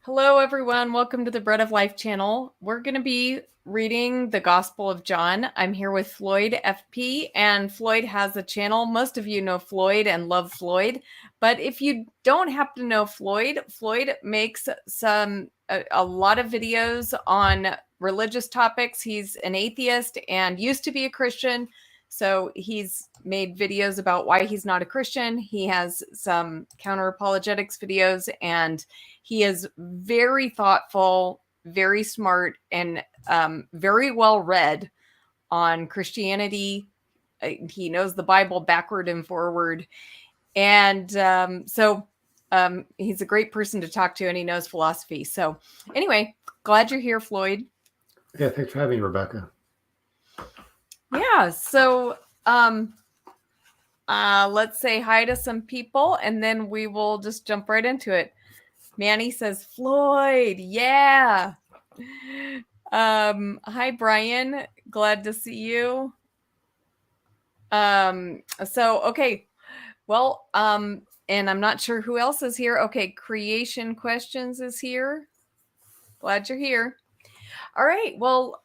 Hello, everyone. Welcome to the Bread of Life channel. We're going to be reading the Gospel of John. I'm here with Floyd FP, and Floyd has a channel. Most of you know Floyd and love Floyd, but if you don't happen to know Floyd, Floyd makes a lot of videos on religious topics. He's an atheist and used to be a Christian, so he's made videos about why he's not a Christian. He has some counter apologetics videos, and he is very thoughtful, very smart, and very well read on Christianity. He knows the Bible backward and forward. And he's a great person to talk to, and he knows philosophy. So anyway, glad you're here, Floyd. Yeah, thanks for having me, Rebecca. Yeah, so let's say hi to some people, and then we will just jump right into it. Manny says, Floyd, yeah. Hi, Brian. Glad to see you. Okay. Well, and I'm not sure who else is here. Okay, Creation Questions is here. Glad you're here. All right. Well,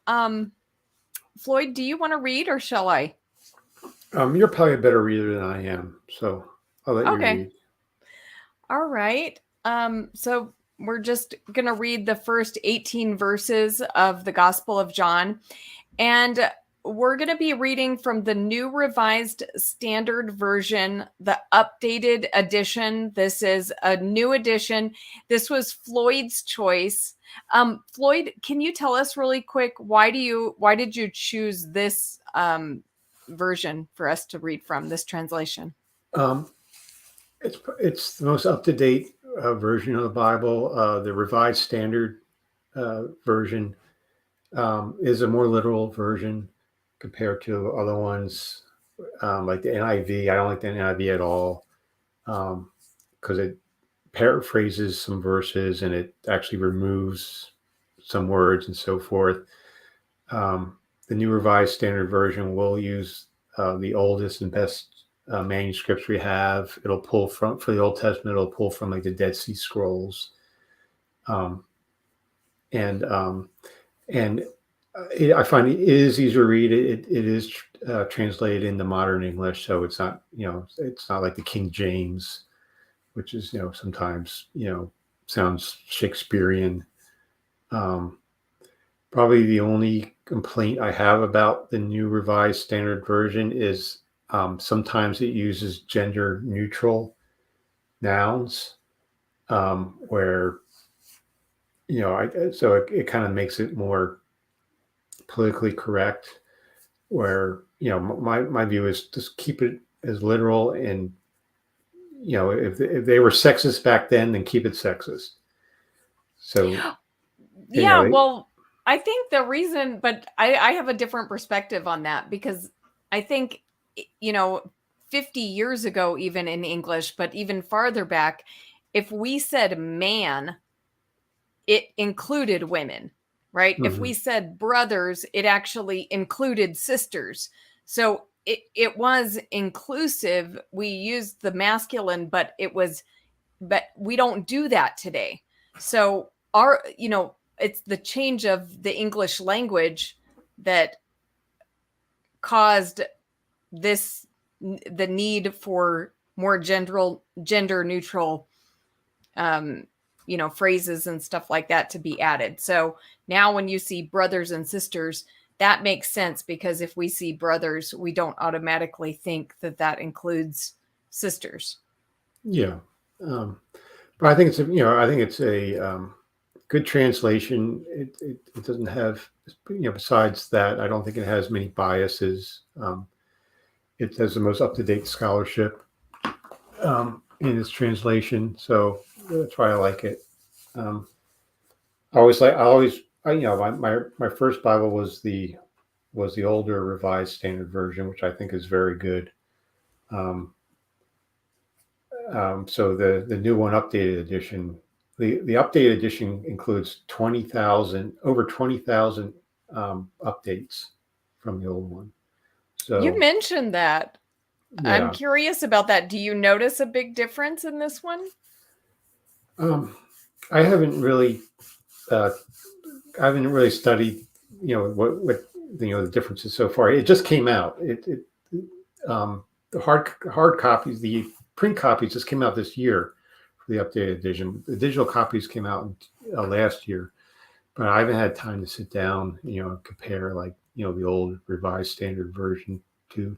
Floyd, do you want to read or shall I? You're probably a better reader than I am, so I'll let you read. All right. So we're just going to read the first 18 verses of the Gospel of John. And we're going to be reading from the New Revised Standard Version, the updated edition. This is a new edition. This was Floyd's choice. Floyd, can you tell us really quick, why did you choose this version for us to read from, this translation? It's the most up-to-date version of the Bible. The Revised Standard version is a more literal version compared to other ones, like the NIV. I don't like the NIV at all because it paraphrases some verses and it actually removes some words and so forth. The New Revised Standard Version will use the oldest and best manuscripts we have. It'll pull from, for the Old Testament, it'll pull from like the Dead Sea Scrolls. I find it is easier to read. It is translated into modern English, so it's not, it's not like the King James, which is, sometimes, sounds Shakespearean. Probably the only complaint I have about the New Revised Standard Version is sometimes it uses gender neutral nouns, where, so it kind of makes it more politically correct, where, my view is just keep it as literal, and, if they were sexist back then keep it sexist. So, yeah, well, I think the reason, but I have a different perspective on that, because I think, 50 years ago, even in English, but even farther back, if we said man, it included women, right? Mm-hmm. If we said brothers, it actually included sisters. So it was inclusive. We used the masculine, but we don't do that today. So it's the change of the English language that caused the need for more gender neutral phrases and stuff like that to be added. So now when you see brothers and sisters, that makes sense, because if we see brothers, we don't automatically think that includes sisters. Yeah. But I think it's a good translation. It doesn't have, besides that, I don't think it has many biases. It has the most up-to-date scholarship in its translation, so that's why I like it. My first Bible was the older Revised Standard Version, which I think is very good. So the new one, updated edition, the updated edition includes over 20,000 updates from the old one. So you mentioned that. Yeah. I'm curious about that. Do you notice a big difference in this one? I haven't really uh, studied, what the differences so far. It just came out. The hard copies, the print copies just came out this year for the updated edition. The digital copies came out last year, but I haven't had time to sit down, and compare, like, the old Revised Standard Version to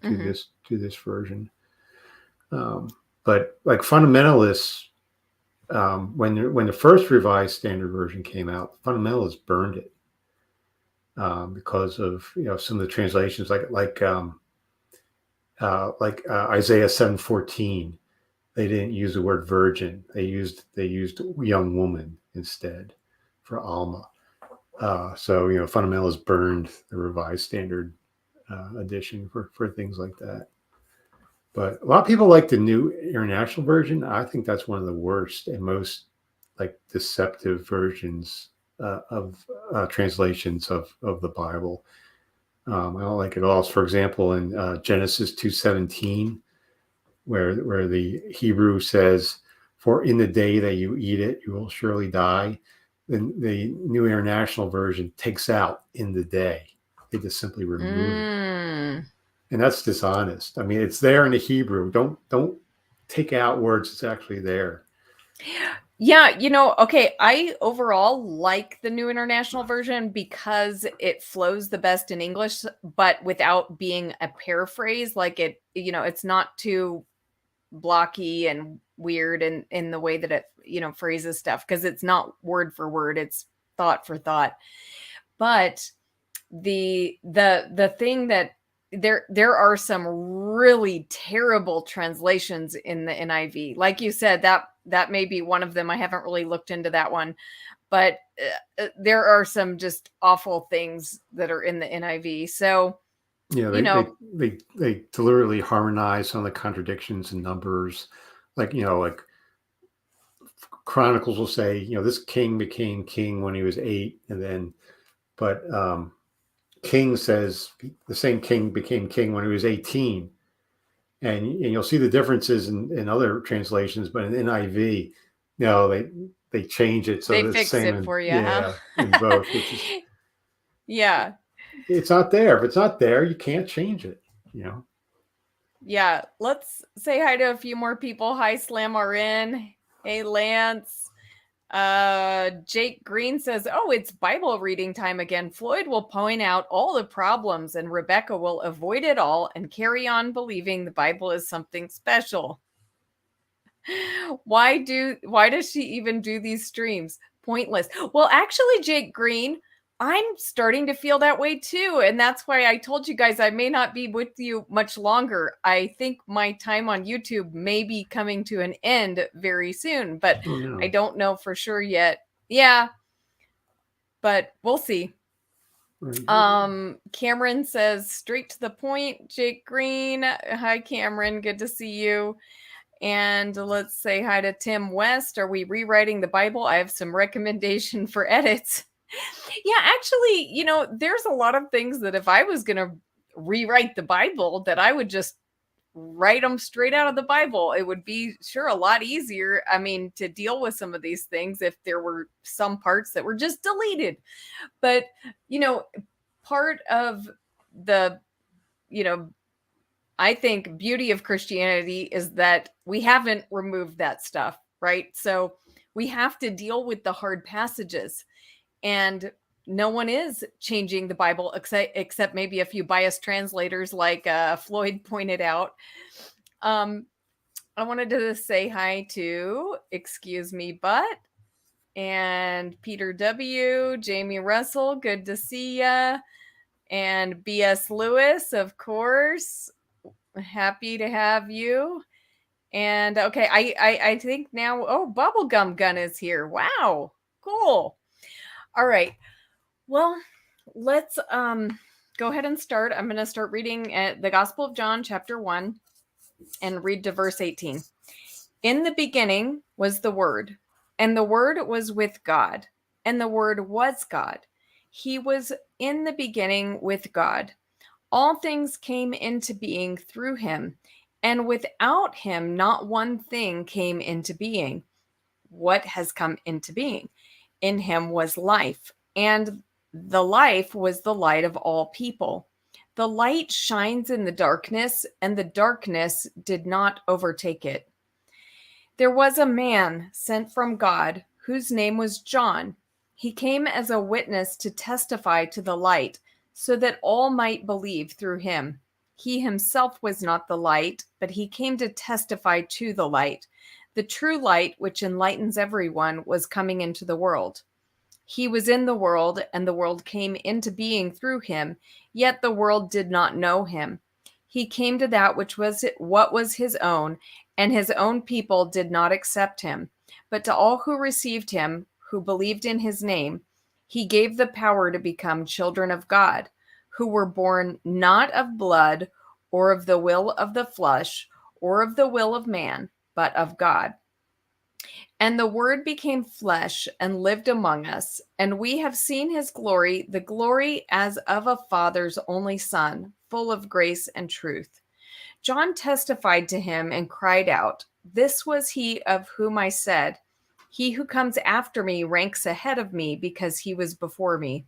this version. But like fundamentalists, when the first Revised Standard Version came out, fundamentalists burned it because of some of the translations, like Isaiah 7:14. They didn't use the word virgin. They used young woman instead for Alma. So fundamentalists burned the Revised Standard edition for things like that. But a lot of people like the New International Version. I think that's one of the worst and most like deceptive versions of translations of the Bible. I don't like it all. So, for example, in Genesis 2:17, where the Hebrew says, "For in the day that you eat it, you will surely die." Then the New International Version takes out "in the day." They just simply remove it. And that's dishonest. I mean, it's there in the Hebrew. Don't take out words that's actually there. Yeah, okay, I overall like the New International Version because it flows the best in English, but without being a paraphrase. Like it's not too blocky and weird in the way that it, phrases stuff, because it's not word for word, it's thought for thought. But the thing that there are some really terrible translations in the NIV. Like you said, that may be one of them. I haven't really looked into that one, but there are some just awful things that are in the NIV. So they deliberately harmonize some of the contradictions in numbers. Like Chronicles will say, this king became king when he was 8, and then, but King says the same king became king when he was 18. And you'll see the differences in other translations, but in NIV, they change it so they it's fix same it for you, in both. Which is, yeah, it's not there. If it's not there, you can't change it. Yeah, let's say hi to a few more people. Hi, Slam RN. Hey, Lance. Jake Green says, "Oh, it's Bible reading time again. Floyd will point out all the problems and Rebecca will avoid it all and carry on believing the Bible is something special." Why does she even do these streams? Pointless. Well, actually, Jake Green, I'm starting to feel that way too. And that's why I told you guys I may not be with you much longer. I think my time on YouTube may be coming to an end very soon, but I don't know for sure yet. Yeah, but we'll see. Cameron says, "Straight to the point, Jake Green." Hi, Cameron. Good to see you. And let's say hi to Tim West. "Are we rewriting the Bible? I have some recommendation for edits." Yeah, actually, there's a lot of things that if I was going to rewrite the Bible, that I would just write them straight out of the Bible. It would be sure a lot easier, I mean, to deal with some of these things if there were some parts that were just deleted. But, part of the, I think beauty of Christianity is that we haven't removed that stuff, right? So we have to deal with the hard passages, and no one is changing the Bible except maybe a few biased translators, like Floyd pointed out. I wanted to say hi to Excuse Me But and Peter W, Jamie Russell, good to see ya, and BS Lewis, of course. Happy to have you. And okay, I think now, oh, Bubblegum Gun is here. Wow, cool. All right. Well, let's go ahead and start. I'm going to start reading at the Gospel of John, chapter 1, and read to verse 18. "In the beginning was the Word, and the Word was with God, and the Word was God. He was in the beginning with God. All things came into being through him, and without him not one thing came into being. what has come into being. In him was life, and the life was the light of all people. The light shines in the darkness, and the darkness did not overtake it. There was a man sent from God whose name was John. He came as a witness to testify to the light, so that all might believe through him. He himself was not the light, but he came to testify to the light. The true light, which enlightens everyone, was coming into the world. He was in the world, and the world came into being through him, yet the world did not know him. He came to that which was what was his own, and his own people did not accept him. But to all who received him, who believed in his name, he gave the power to become children of God, who were born not of blood, or of the will of the flesh, or of the will of man, but of God. And the Word became flesh and lived among us, and we have seen his glory, the glory as of a Father's only Son, full of grace and truth. John testified to him and cried out, "This was he of whom I said, 'He who comes after me ranks ahead of me because he was before me.'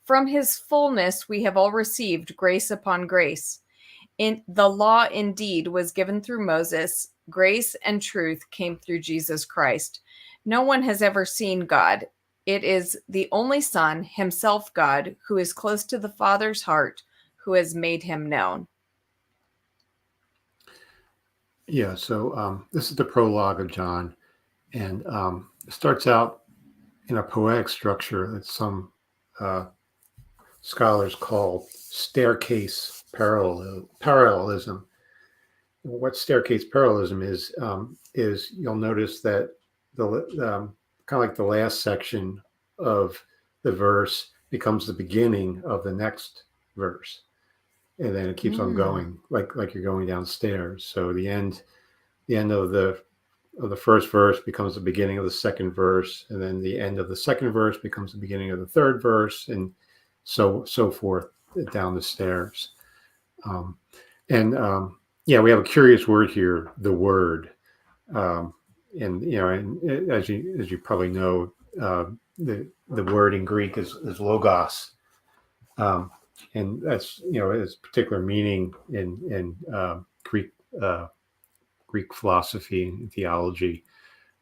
From his fullness we have all received grace upon grace. In the law indeed was given through Moses, grace and truth came through Jesus Christ. No one has ever seen God. It is the only Son, himself God, who is close to the Father's heart, who has made him known." Yeah, so this is the prologue of John, and it starts out in a poetic structure that some scholars call staircase parallelism. What staircase parallelism is you'll notice that the kind of like the last section of the verse becomes the beginning of the next verse, and then it keeps on going like you're going downstairs. So the end of the first verse becomes the beginning of the second verse, and then the end of the second verse becomes the beginning of the third verse, and so forth down the stairs. Yeah, we have a curious word here, the word, and and as you probably know, the word in Greek is logos, and that's its particular meaning in Greek philosophy and theology.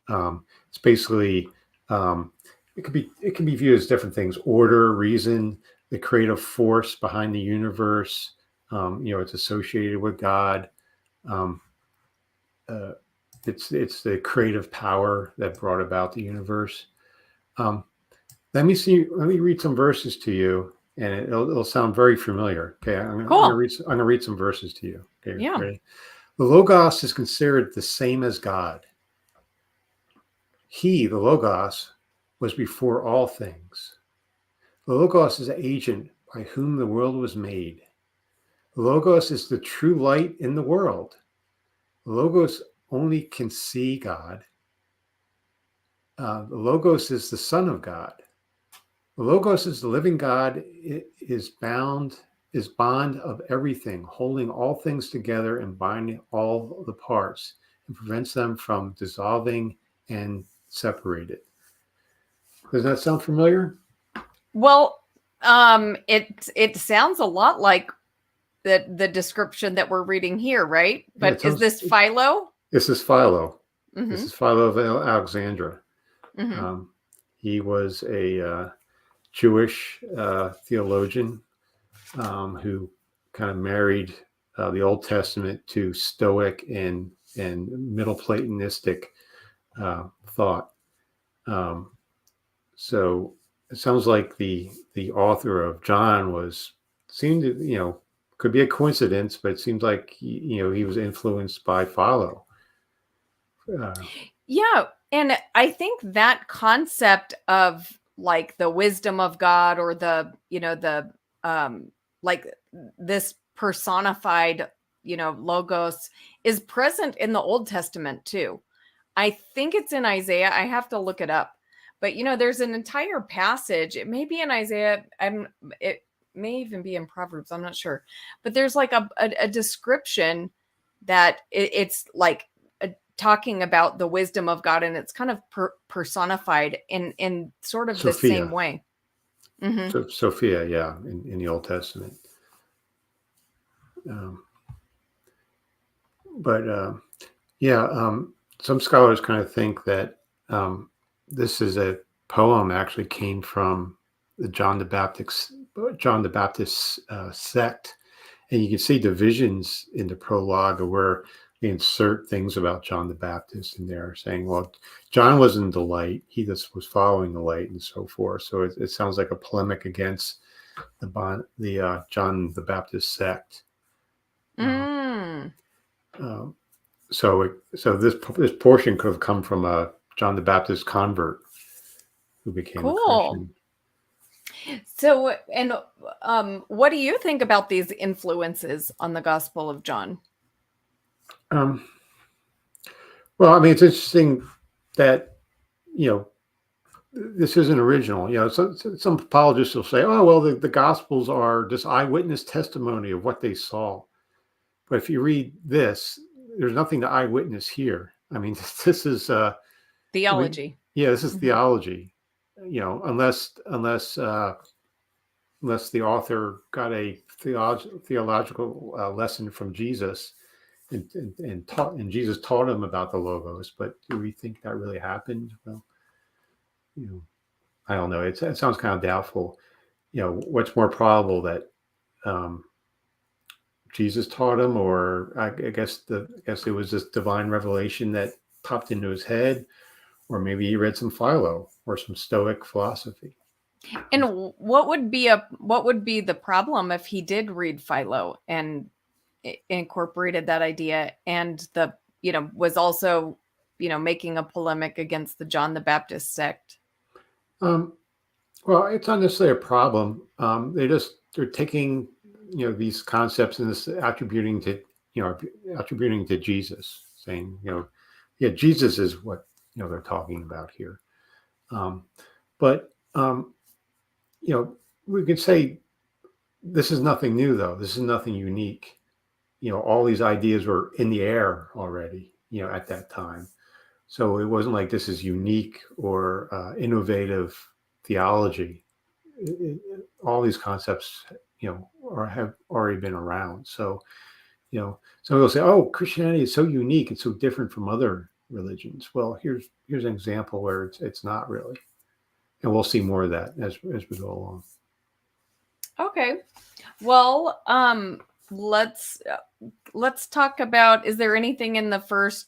It's basically it can be viewed as different things: order, reason, the creative force behind the universe. It's associated with God. It's the creative power that brought about the universe. Let me read some verses to you, and it'll sound very familiar. Okay, I'm gonna read some verses to you. Okay, Yeah. ready? The Logos is considered the same as God. He, the Logos, was before all things. The Logos is an agent by whom the world was made. The Logos is the true light in the world. The Logos only can see God. The Logos is the Son of God. The Logos is the living God. It is bond of everything, holding all things together and binding all the parts, and prevents them from dissolving and separated. Does that sound familiar? Well, it sounds a lot like the description that we're reading here, right? But is this Philo? This is Philo. Mm-hmm. This is Philo of Alexandria. Mm-hmm. He was a Jewish theologian who kind of married the Old Testament to Stoic and Middle Platonistic thought. So it sounds like the author of John seemed to could be a coincidence, but it seems like he was influenced by Philo. Yeah, and I think that concept of like the wisdom of God, or the like this personified logos, is present in the Old Testament too. I think it's in Isaiah. I have to look it up. But there's an entire passage. It may be in Isaiah. It may even be in Proverbs. I'm not sure. But there's like a description that it's like talking about the wisdom of God, and it's kind of personified in sort of the Sophia. same way. Mm-hmm. So Sophia, yeah, in the Old Testament. Some scholars kind of think that this is a poem actually came from the John the Baptist sect, and you can see divisions in the prologue of where they insert things about John the Baptist in there, saying, "Well, John wasn't the light; he just was following the light," and so forth. So it sounds like a polemic against the John the Baptist sect. Mm. So this portion could have come from a John the Baptist convert who became a Christian. So, and what do you think about these influences on the Gospel of John? Well, I mean, it's interesting that, this isn't original. Some apologists will say, oh, well, the Gospels are just eyewitness testimony of what they saw. But if you read this, there's nothing to eyewitness here. I mean, this is theology. This is theology. Unless the author got a theological lesson from Jesus and Jesus taught him about the Logos. But do we think that really happened? Well, I don't know. It sounds kind of doubtful. What's more probable, that Jesus taught him, or I guess it was this divine revelation that popped into his head, or maybe he read some Philo or some Stoic philosophy. And what would be the problem if he did read Philo and incorporated that idea, and was also making a polemic against the John the Baptist sect? Well, it's not necessarily a problem. They're taking these concepts and this attributing to Jesus, saying Jesus is what they're talking about here. But we could say this is nothing new, though. This is nothing unique. All these ideas were in the air already, at that time. So it wasn't like this is unique or innovative theology. All these concepts, have already been around. So, some will say, "Oh, Christianity is so unique; it's so different from other religions." Well, here's an example where it's not really, and we'll see more of that as we go along. Okay, well, let's talk about. Is there anything in the first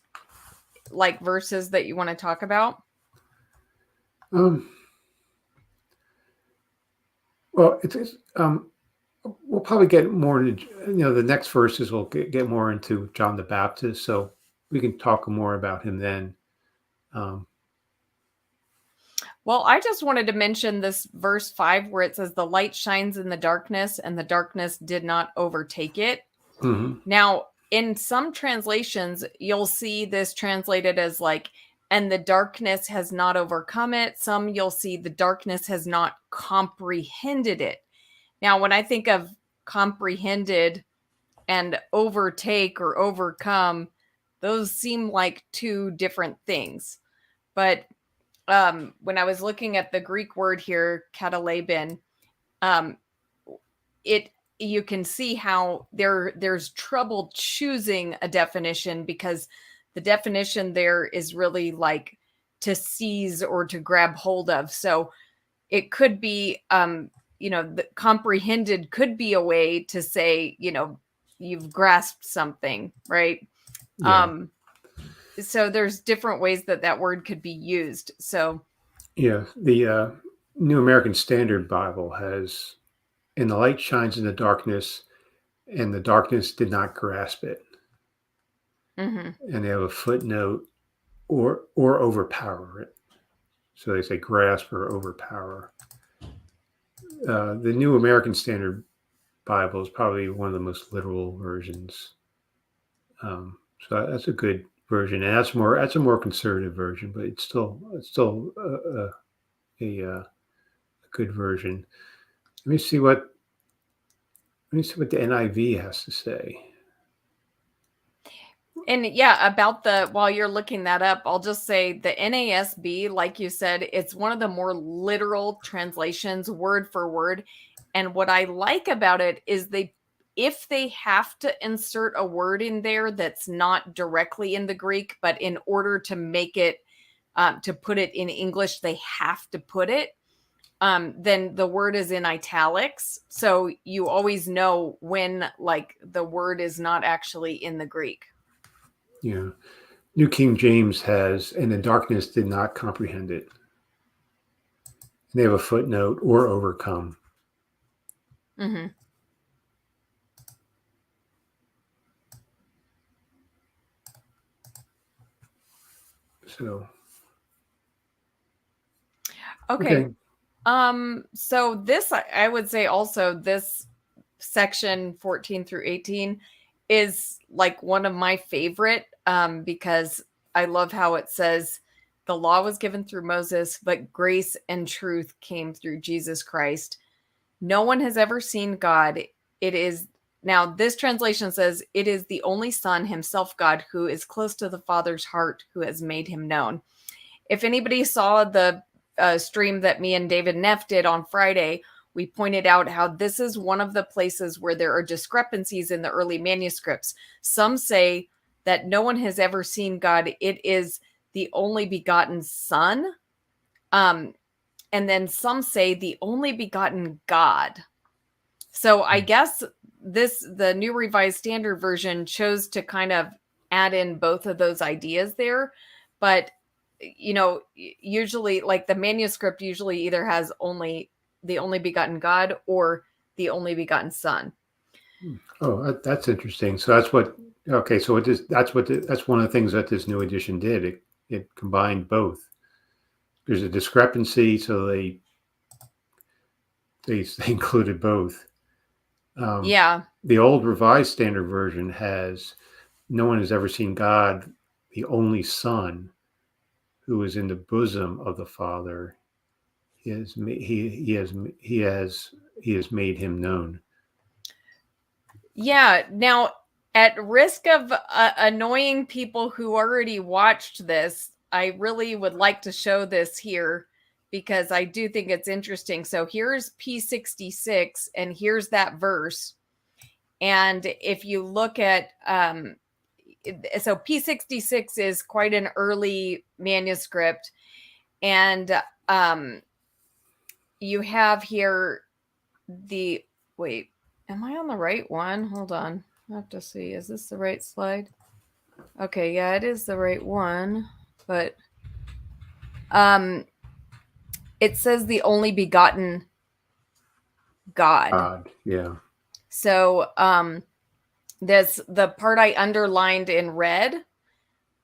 verses that you want to talk about? Well, we'll probably get more into the next verses. We'll get more into John the Baptist, so we can talk more about him then. Well, I just wanted to mention this verse 5 where it says the light shines in the darkness and the darkness did not overtake it. Mm-hmm. Now, in some translations, you'll see this translated as and the darkness has not overcome it. Some you'll see the darkness has not comprehended it. Now, when I think of comprehended and overtake or overcome, those seem like two different things. But when I was looking at the Greek word here, kataleben, you can see how there's trouble choosing a definition, because the definition there is really like to seize or to grab hold of. So it could be, the comprehended could be a way to say, you've grasped something, right? Yeah. So there's different ways that word could be used. So yeah, the New American Standard Bible has, "And the light shines in the darkness, and the darkness did not grasp it." Mm-hmm. And they have a footnote, or overpower it. So they say grasp or overpower. The New American Standard Bible is probably one of the most literal versions. So that's a good version, and that's a more conservative version, but it's still a good version. Let me see what the NIV has to say. And yeah, about while you're looking that up, I'll just say the NASB, like you said, it's one of the more literal translations, word for word. And what I like about it is if they have to insert a word in there that's not directly in the Greek, but in order to make it, to put it in English, they have to put it. Then the word is in italics. So you always know when like the word is not actually in the Greek. Yeah. New King James has, and the darkness did not comprehend it. They have a footnote, or overcome. Mm-hmm. So, Okay. okay. So this, I would say also this section 14 through 18 is like one of my favorite, because I love how it says the law was given through Moses, but grace and truth came through Jesus Christ. No one has ever seen God. It is now this translation says it is the only Son, himself God, who is close to the Father's heart, who has made him known. If anybody saw the stream that me and David Neff did on Friday, we pointed out how this is one of the places where there are discrepancies in the early manuscripts. Some say that no one has ever seen God. It is the only begotten Son. And then some say the only begotten God. So I guess the New Revised Standard Version chose to kind of add in both of those ideas there. But usually like the manuscript usually either has only the only begotten God or the only begotten Son. Oh, that's interesting. So that's what. Okay, so that's one of the things that this new edition did. It combined both. There's a discrepancy, so they included both. Yeah. The old Revised Standard Version has no one has ever seen God, the only Son, who is in the bosom of the Father. He has made him known. Yeah. Now, at risk of annoying people who already watched this, I really would like to show this here because I do think it's interesting. So here's P66, and here's that verse. And if you look at, so P66 is quite an early manuscript. And you have here wait, am I on the right one? Hold on. I have to see. Is this the right slide? Okay, yeah, it is the right one. But it says the only begotten God. Yeah. So the part I underlined in red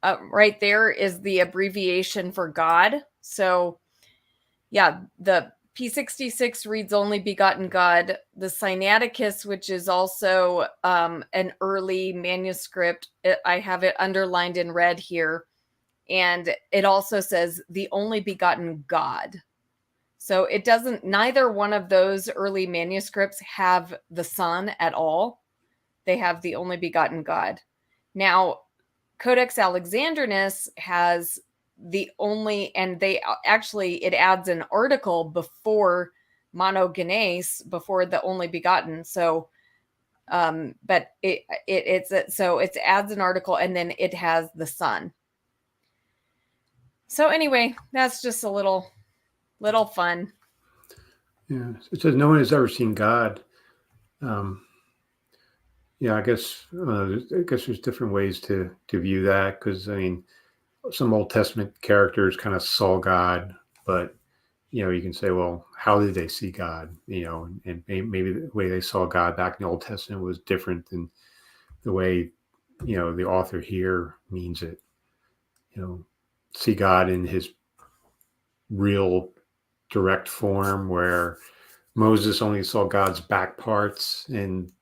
right there is the abbreviation for God. So yeah, the P66 reads only begotten God. The Sinaiticus, which is also an early manuscript, I have it underlined in red here. And it also says the only begotten God. So it doesn't, neither one of those early manuscripts have the Son at all. They have the only begotten God. Now, Codex Alexandrinus has the only, and they actually, it adds an article before monogenes, before the only begotten. So, but it adds an article and then it has the Son. So anyway, that's just a little fun. Yeah. It says no one has ever seen God. Yeah, I guess there's different ways to view that, because I mean, some Old Testament characters kind of saw God, but you can say, well, how did they see God? And maybe the way they saw God back in the Old Testament was different than the way the author here means it. See God in his real direct form, where Moses only saw God's back parts, and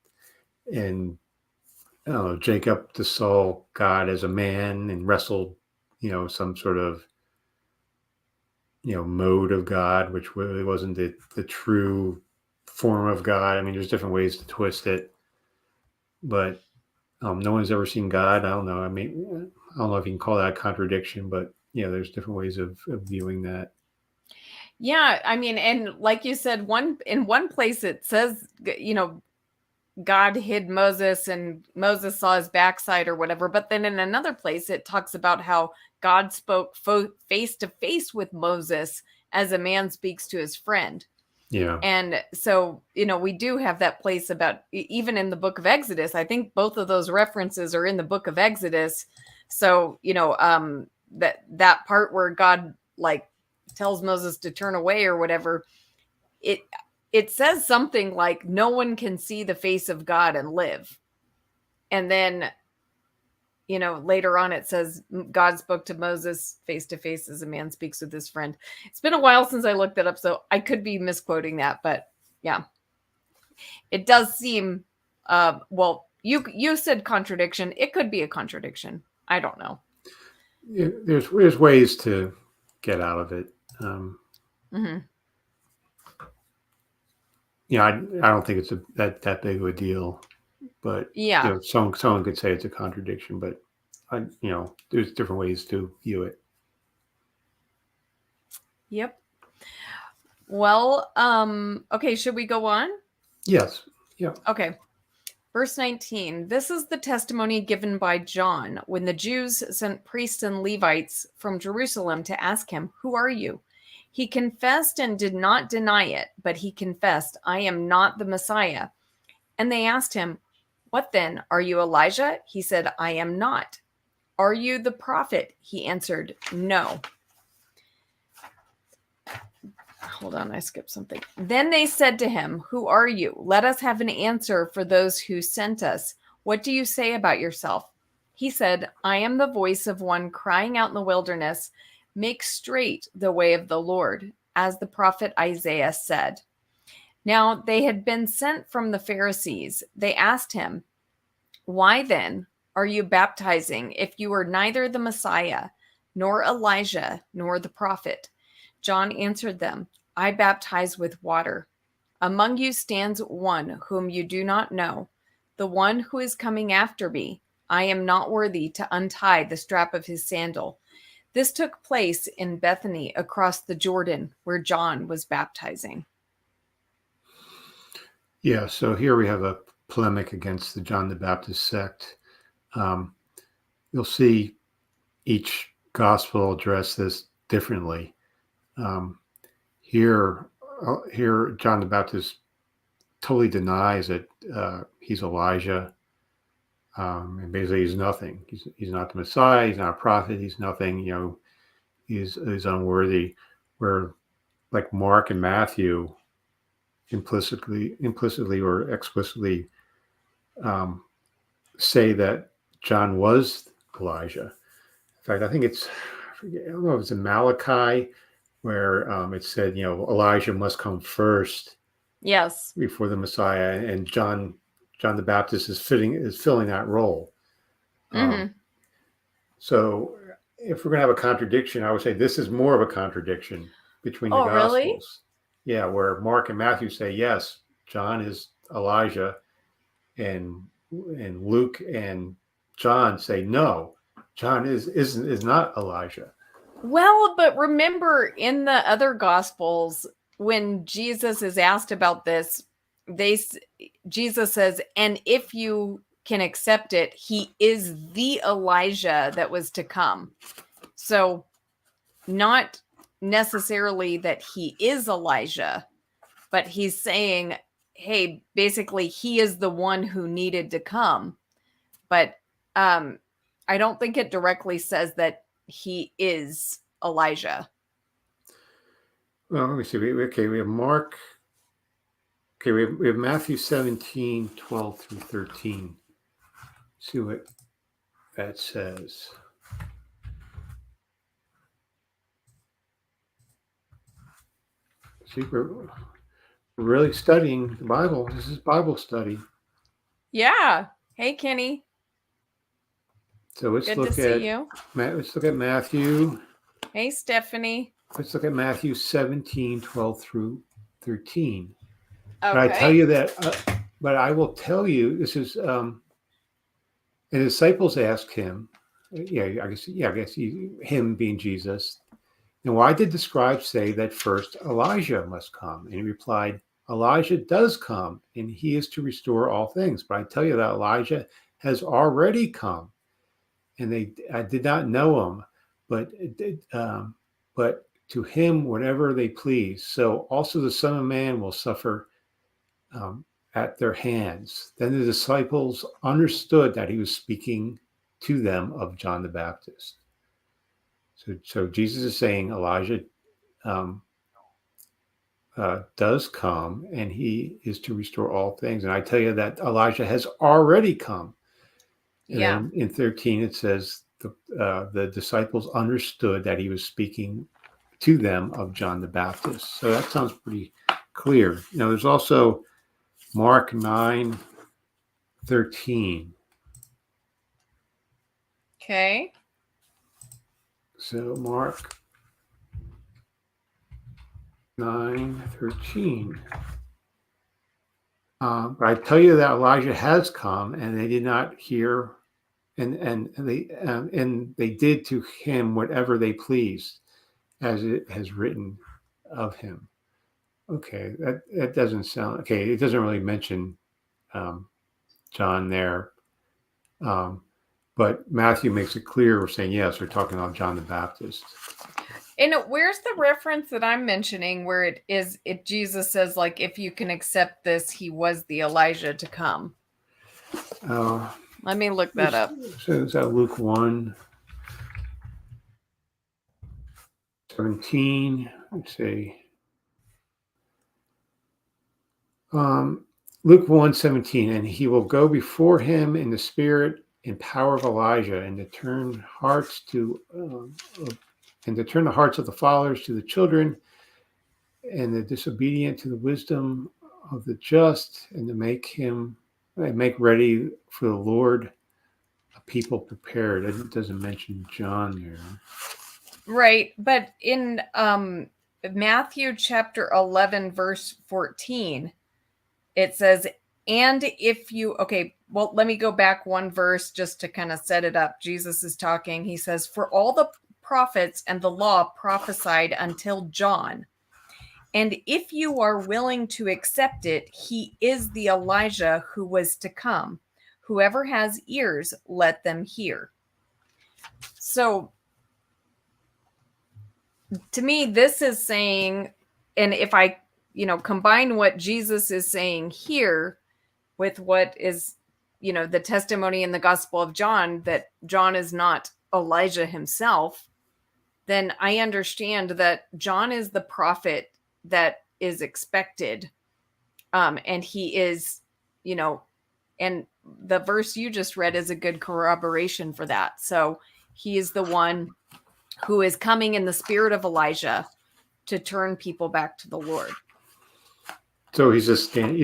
Jacob just saw God as a man and wrestled, some sort of, mode of God, which really wasn't the true form of God. I mean, there's different ways to twist it, but No one's ever seen God. I don't know. I mean, I don't know if you can call that a contradiction, but there's different ways of viewing that. Yeah, I mean, and like you said, in one place it says, God hid Moses and Moses saw his backside or whatever. But then in another place, it talks about how God spoke face to face with Moses as a man speaks to his friend. Yeah. And so, we do have that place about, even in the book of Exodus, I think both of those references are in the book of Exodus. So, that part where God like tells Moses to turn away or whatever, it says something like no one can see the face of God and live. And then, later on it says God spoke to Moses face to face as a man speaks with his friend. It's been a while since I looked that up, so I could be misquoting that, but yeah. It does seem, well, you said contradiction. It could be a contradiction. I don't know. There's ways to get out of it. Mm-hmm. I don't think it's that big of a deal, but yeah, someone could say it's a contradiction, but there's different ways to view it. Yep. Well, okay, should we go on? Yes. Yeah. Okay. Verse 19, this is the testimony given by John when the Jews sent priests and Levites from Jerusalem to ask him, "Who are you?" He confessed and did not deny it, but he confessed, "I am not the Messiah." And they asked him, "What then? Are you Elijah?" He said, "I am not." "Are you the prophet?" He answered, "No." Hold on, I skipped something. Then they said to him, "Who are you? Let us have an answer for those who sent us. What do you say about yourself?" He said, "I am the voice of one crying out in the wilderness, 'Make straight the way of the Lord,' as the prophet Isaiah said." Now they had been sent from the Pharisees. They asked him, "Why then are you baptizing if you are neither the Messiah, nor Elijah, nor the prophet?" John answered them, "I baptize with water. Among you stands one whom you do not know, the one who is coming after me. I am not worthy to untie the strap of his sandal." This took place in Bethany across the Jordan, where John was baptizing. Yeah, so here we have a polemic against the John the Baptist sect. You'll see each gospel address this differently. Here, John the Baptist totally denies that he's Elijah. And basically, he's nothing. He's not the Messiah. He's not a prophet. He's nothing. He's unworthy. Where like Mark and Matthew implicitly or explicitly say that John was Elijah. In fact, I think I don't know if it's in Malachi where it said, Elijah must come first. Yes. Before the Messiah, and John the Baptist is filling that role. Mm-hmm. So if we're going to have a contradiction, I would say this is more of a contradiction between the Gospels. Really? Yeah, where Mark and Matthew say, yes, John is Elijah, and Luke and John say, no, John is not Elijah. Well, but remember in the other Gospels, when Jesus is asked about this, Jesus says, "And if you can accept it, he is the Elijah that was to come." So not necessarily that he is Elijah, but he's saying, hey, basically he is the one who needed to come. But I don't think it directly says that he is Elijah. Well, let me see. We have Mark. Okay, we have Matthew 17, 12 through 13. See what that says. See, we're really studying the Bible. This is Bible study. Yeah. Hey, Kenny. So let's Good look to see you. Let's look at Matthew. Hey, Stephanie. Let's look at Matthew 17, 12 through 13. Okay. But I tell you that, but I will tell you, this is And the disciples asked him, I guess him being Jesus, and why did the scribes say that first Elijah must come? And he replied, Elijah does come, and he is to restore all things. But I tell you that Elijah has already come, and I did not know him, but but to him whatever they please. So also the Son of Man will suffer at their hands. Then the disciples understood that he was speaking to them of John the Baptist. So Jesus is saying Elijah does come, and he is to restore all things. And I tell you that Elijah has already come. And then in 13 it says the disciples understood that he was speaking to them of John the Baptist. So that sounds pretty clear. There's also Mark 9:13. Okay. So Mark 9:13. But I tell you that Elijah has come, and they did not hear, and they did to him whatever they pleased, as it has written of him. Okay, that doesn't sound okay. It doesn't really mention John there, but Matthew makes it clear. We're saying yes, we're talking about John the Baptist. And where's the reference that I'm mentioning where Jesus says, like, if you can accept this, he was the Elijah to come? Let me look that up. So is that Luke 1:17? Let's see. Luke 1:17, and he will go before him in the spirit and power of Elijah, and to turn the hearts of the fathers to the children, and the disobedient to the wisdom of the just, and to make ready for the Lord a people prepared. It doesn't mention John there. Right, but in Matthew chapter 11, verse 14, it says, and if you, okay, well, let me go back one verse just to kind of set it up. Jesus is talking. He says, for all the prophets and the law prophesied until John. And if you are willing to accept it, he is the Elijah who was to come. Whoever has ears, let them hear. So to me, this is saying, and if I, combine what Jesus is saying here with what is, the testimony in the Gospel of John, that John is not Elijah himself, then I understand that John is the prophet that is expected. And he is, and the verse you just read is a good corroboration for that. So he is the one who is coming in the spirit of Elijah to turn people back to the Lord. So he's a stand-in.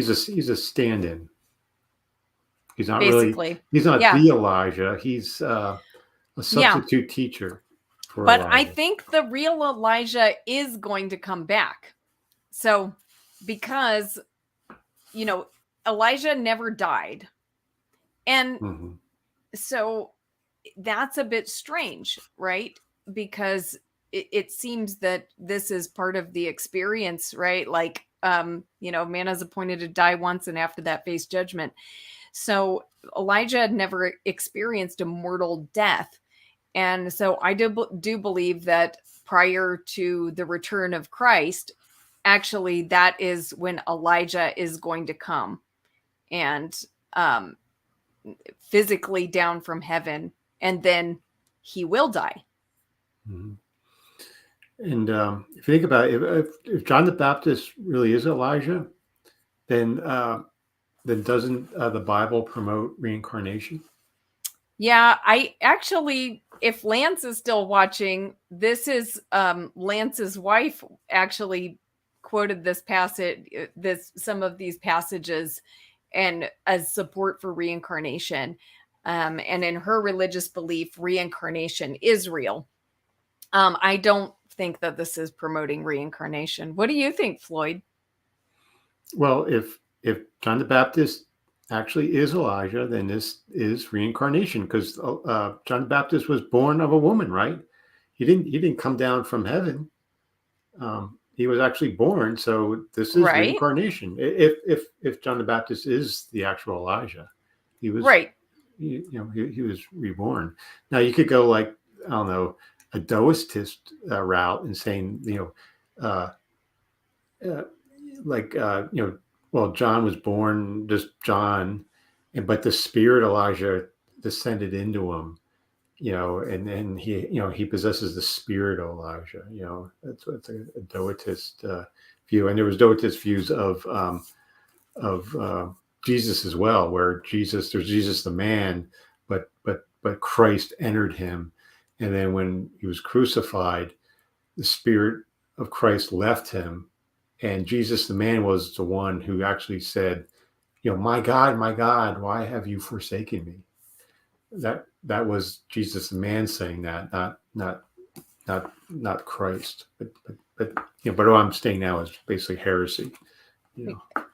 He's not basically really. He's not the Elijah. He's a substitute teacher. But Elijah. I think the real Elijah is going to come back. So, because, Elijah never died. And so that's a bit strange, right? Because it seems that this is part of the experience, right? Like, man is appointed to die once and after that face judgment. So Elijah had never experienced a mortal death. And so I do believe that prior to the return of Christ, actually, that is when Elijah is going to come and physically down from heaven, and then he will die. Mm-hmm. And if you think about it, if John the Baptist really is Elijah, then doesn't the Bible promote reincarnation? Yeah, I actually, if Lance is still watching, this is Lance's wife actually quoted this passage, some of these passages, and as support for reincarnation. And in her religious belief, reincarnation is real. I don't think that this is promoting reincarnation. What do you think, Floyd? Well, if John the Baptist actually is Elijah, then this is reincarnation, because John the Baptist was born of a woman, right? He didn't come down from heaven. He was actually born, so this is Right. reincarnation. If John the Baptist is the actual Elijah, he was Right. he was reborn. Now you could go like, I don't know, a Doetist route and saying, uh, uh, like well, John was born just John, but the spirit Elijah descended into him, and then he possesses the spirit of Elijah. That's a Doetist view, and there was Doetist views of Jesus as well, where there's Jesus the man, but Christ entered him, and then when he was crucified, the spirit of Christ left him, and Jesus the man was the one who actually said, my God, why have you forsaken me? That was Jesus the man saying that, not Christ. But what I'm saying now is basically heresy.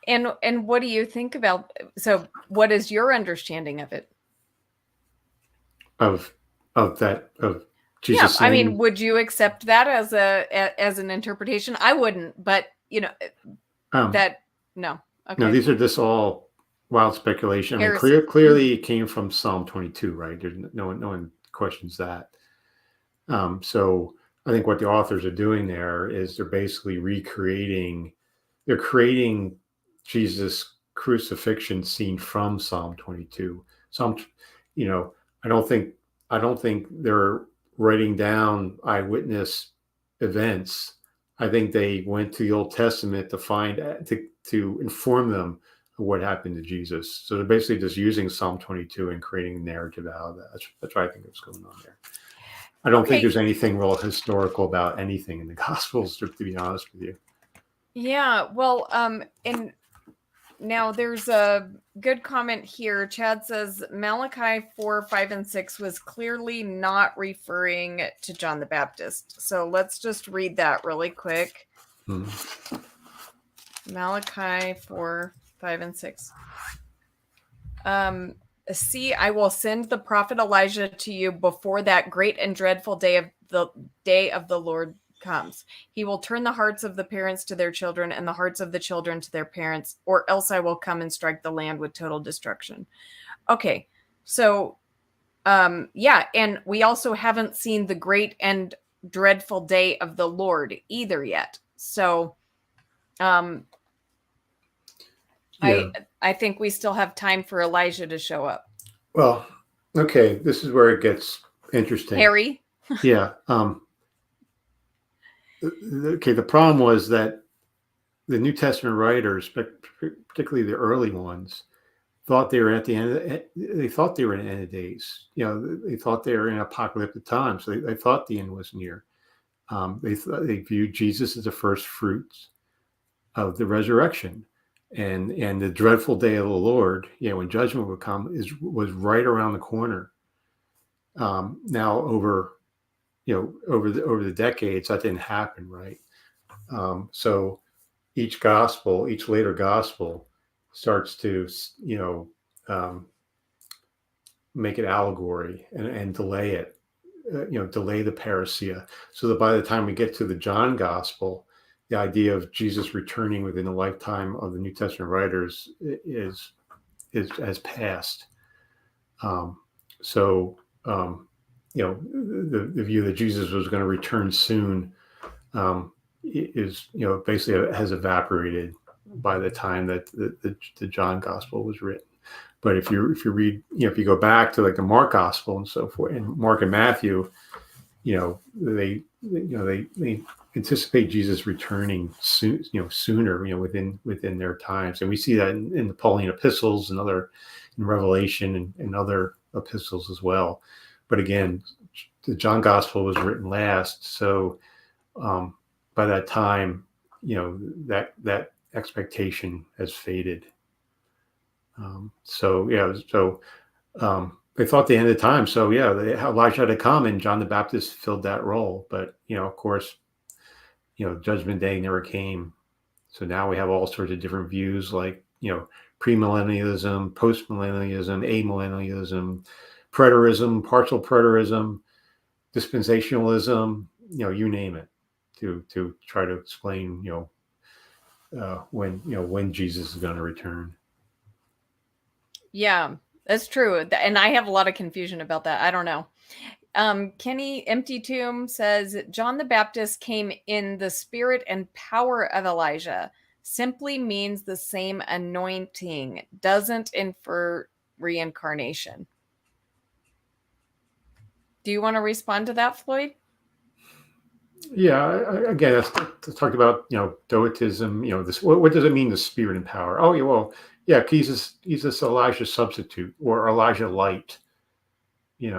And what do you think about? So, what is your understanding of it? Of Jesus. Yeah, I mean, would you accept that as an interpretation? I wouldn't, but that no. Okay. No, these are just all wild speculation. I mean, clearly it came from Psalm 22, right? There's no one questions that. So I think what the authors are doing there is they're basically they're creating Jesus' crucifixion scene from Psalm 22. I don't think they're writing down eyewitness events. I think they went to the Old Testament to inform them of what happened to Jesus. So they're basically just using Psalm 22 and creating a narrative out of that. That's what I think is going on there. I don't think there's anything real historical about anything in the Gospels, to be honest with you. Yeah, well, and now there's a good comment here. Chad says Malachi 4, 5, and 6 was clearly not referring to John the Baptist. So let's just read that really quick. Malachi 4, 5, and 6. See, I will send the prophet Elijah to you before that great and dreadful day of the Lord comes. He will turn the hearts of the parents to their children and the hearts of the children to their parents, or else I will come and strike the land with total destruction. Okay, so yeah, and we also haven't seen the great and dreadful day of the Lord either yet. So I think we still have time for Elijah to show up. Well, okay, this is where it gets interesting. Harry? Yeah. Okay, the problem was that the New Testament writers, particularly the early ones, thought they were at the end. They thought they were in the end of days. They thought they were in apocalyptic times. So they thought the end was near. They viewed Jesus as the first fruits of the resurrection, and the dreadful day of the Lord, when judgment would come, was right around the corner. Now over the decades, that didn't happen, right? So each later gospel starts to, make it allegory and delay it, delay the parousia, so that by the time we get to the John gospel, the idea of Jesus returning within the lifetime of the New Testament writers has passed. The view that Jesus was going to return soon is basically has evaporated by the time that the John gospel was written. But if you read, if you go back to like the Mark gospel and so forth, and Mark and Matthew, they anticipate Jesus returning soon, sooner, within their times. And we see that in the Pauline epistles and in Revelation and other epistles as well. But again, the John gospel was written last. So by that time, that expectation has faded. They thought the end of the time. So Elijah had to come, and John the Baptist filled that role. But of course, Judgment Day never came. So now we have all sorts of different views, like premillennialism, postmillennialism, amillennialism, preterism, partial preterism, dispensationalism, you name it, to try to explain, when Jesus is going to return. Yeah, that's true. And I have a lot of confusion about that. I don't know. Kenny Empty Tomb says John the Baptist came in the spirit and power of Elijah. Simply means the same anointing, doesn't infer reincarnation. Do you want to respond to that, Floyd? Yeah, again, let's talk about Doetism. This. What does it mean, the spirit and power? Oh, yeah, well, yeah, he's this Elijah substitute or Elijah light. He's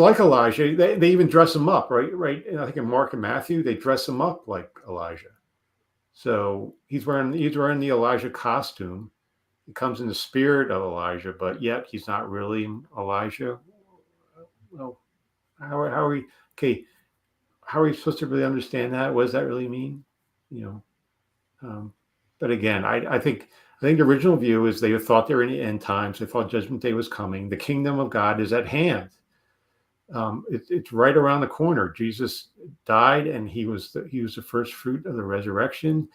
like Elijah. They even dress him up, right. And I think in Mark and Matthew they dress him up like Elijah. So he's wearing the Elijah costume. He comes in the spirit of Elijah, but yet he's not really Elijah. Well, how are we? Okay. How are we supposed to really understand that? What does that really mean? But again, I think the original view is they thought they were in the end times. They thought Judgment Day was coming. The kingdom of God is at hand. It's right around the corner. Jesus died, and he was the first fruit of the resurrection.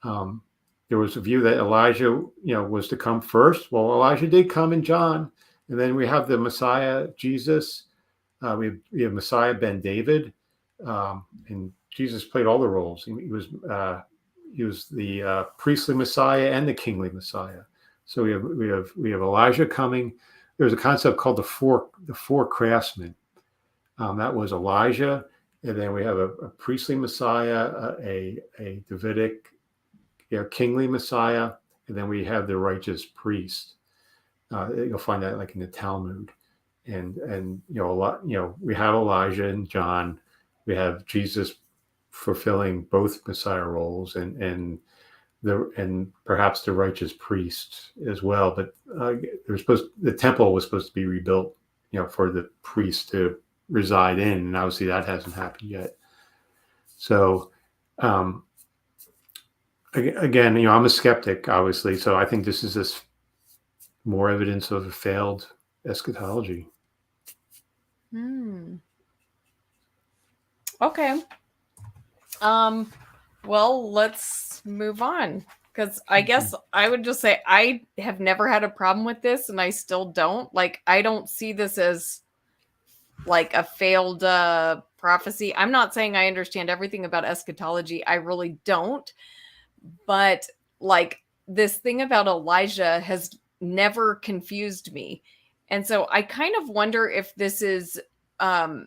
There was a view that Elijah, was to come first. Well, Elijah did come in John, and then we have the Messiah, Jesus. We have Messiah Ben David. And Jesus played all the roles. He was the priestly Messiah and the kingly Messiah. So we have Elijah coming. There's a concept called the four craftsmen. That was Elijah, and then we have a priestly Messiah, a Davidic, kingly Messiah, and then we have the righteous priest. You'll find that like in the Talmud, and we have Elijah and John. We have Jesus fulfilling both Messiah roles and perhaps the righteous priest as well. But the temple was supposed to be rebuilt, for the priest to reside in, and obviously that hasn't happened yet. So again, I'm a skeptic, obviously. So I think this is more evidence of a failed eschatology. Okay. Well, let's move on, because I guess I would just say I have never had a problem with this, and I still don't. Like, I don't see this as like a failed prophecy. I'm not saying I understand everything about eschatology. I really don't. But like, this thing about Elijah has never confused me. And so I kind of wonder if this is a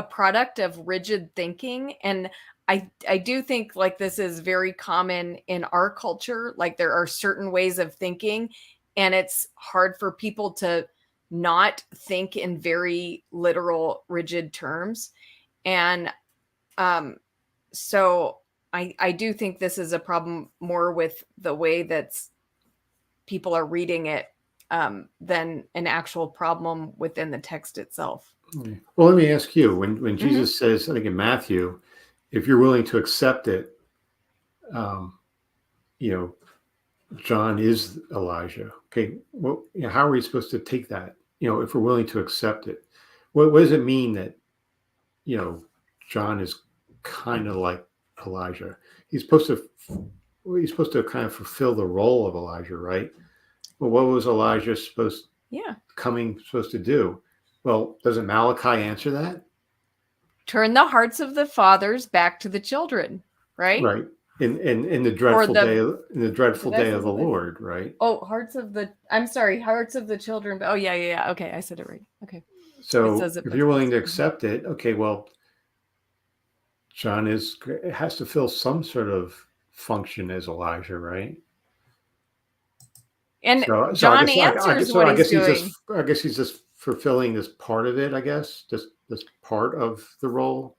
product of rigid thinking. And I do think like this is very common in our culture. Like, there are certain ways of thinking, and it's hard for people to not think in very literal, rigid terms. And so I do think this is a problem more with the way that people are reading it than an actual problem within the text itself. Well, let me ask you, when Jesus says, I think in Matthew, if you're willing to accept it, John is Elijah. Okay, well, how are we supposed to take that? If we're willing to accept it, what does it mean that John is kind of like Elijah? He's supposed to kind of fulfill the role of Elijah, right? Well, what was Elijah supposed to do? Well, doesn't Malachi answer that? Turn the hearts of the fathers back to the children, right? Right. In the dreadful day of the Lord, right? Oh, hearts of the children. Oh, yeah. Okay, I said it right. Okay. So if you're willing to accept it, okay, well, John has to fill some sort of function as Elijah, right? And John answers what he's doing. I guess he's just fulfilling this part of it, I guess, just this part of the role,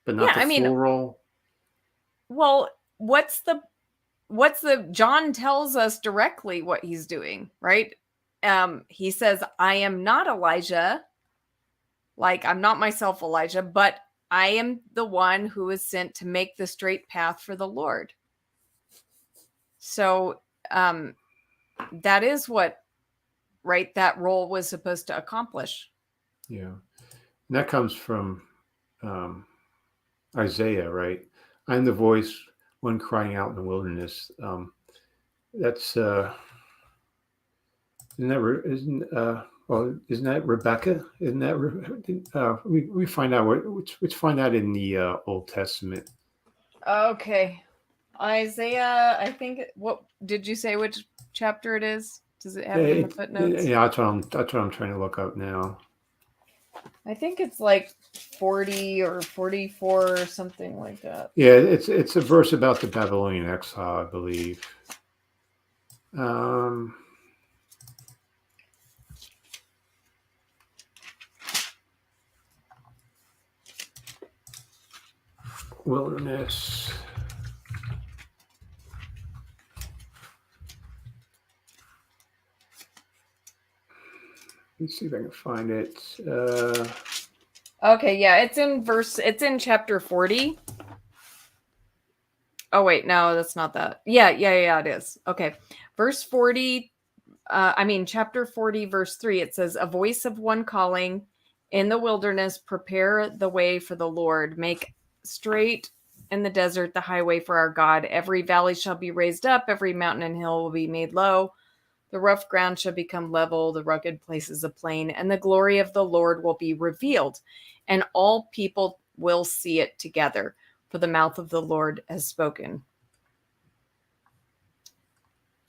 but not the full role. Well, what's the John tells us directly what he's doing, right? He says, I am not Elijah. Like, I'm not myself Elijah, but I am the one who is sent to make the straight path for the Lord. So that is what, right, that role was supposed to accomplish. Yeah. And that comes from Isaiah, right? I'm the voice, one crying out in the wilderness. That's isn't that Rebecca? Isn't that we find out which find that in the Old Testament? Okay, Isaiah. I think. What did you say? Which chapter it is? Does it have it in the footnotes? Yeah, that's what I'm trying to look up now. I think it's like 40 or 44 or something like that. Yeah, it's a verse about the Babylonian exile, I believe. Wilderness. Let's see if I can find it. Okay, yeah, it's in chapter 40. Oh wait, no, that's not that. Yeah, it is. Okay. Verse 40, chapter 40, verse 3, it says, "A voice of one calling in the wilderness, prepare the way for the Lord, make straight in the desert the highway for our God. Every valley shall be raised up, every mountain and hill will be made low. The rough ground shall become level, the rugged places a plain, and the glory of the Lord will be revealed, and all people will see it together, for the mouth of the Lord has spoken."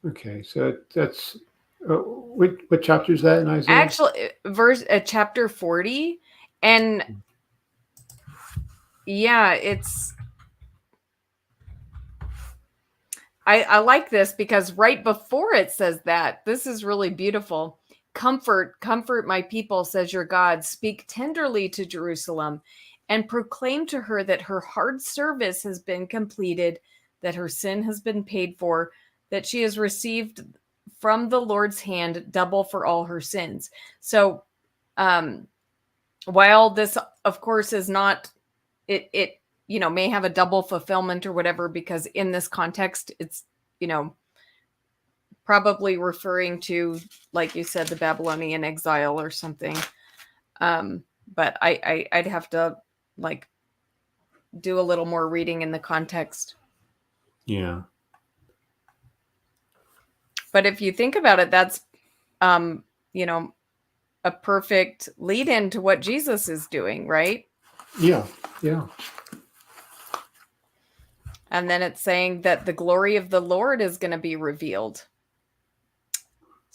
Okay, so that's what chapter is that in Isaiah? Actually, chapter 40, and yeah, I like this because right before it says that, this is really beautiful. "Comfort, comfort my people, says your God. Speak tenderly to Jerusalem and proclaim to her that her hard service has been completed, that her sin has been paid for, that she has received from the Lord's hand double for all her sins." So, while this, of course, is not, it may have a double fulfillment or whatever, because in this context, it's, probably referring to, like you said, the Babylonian exile or something. But I'd have to like do a little more reading in the context. Yeah. But if you think about it, that's a perfect lead in to what Jesus is doing, right? Yeah. And then it's saying that the glory of the Lord is going to be revealed.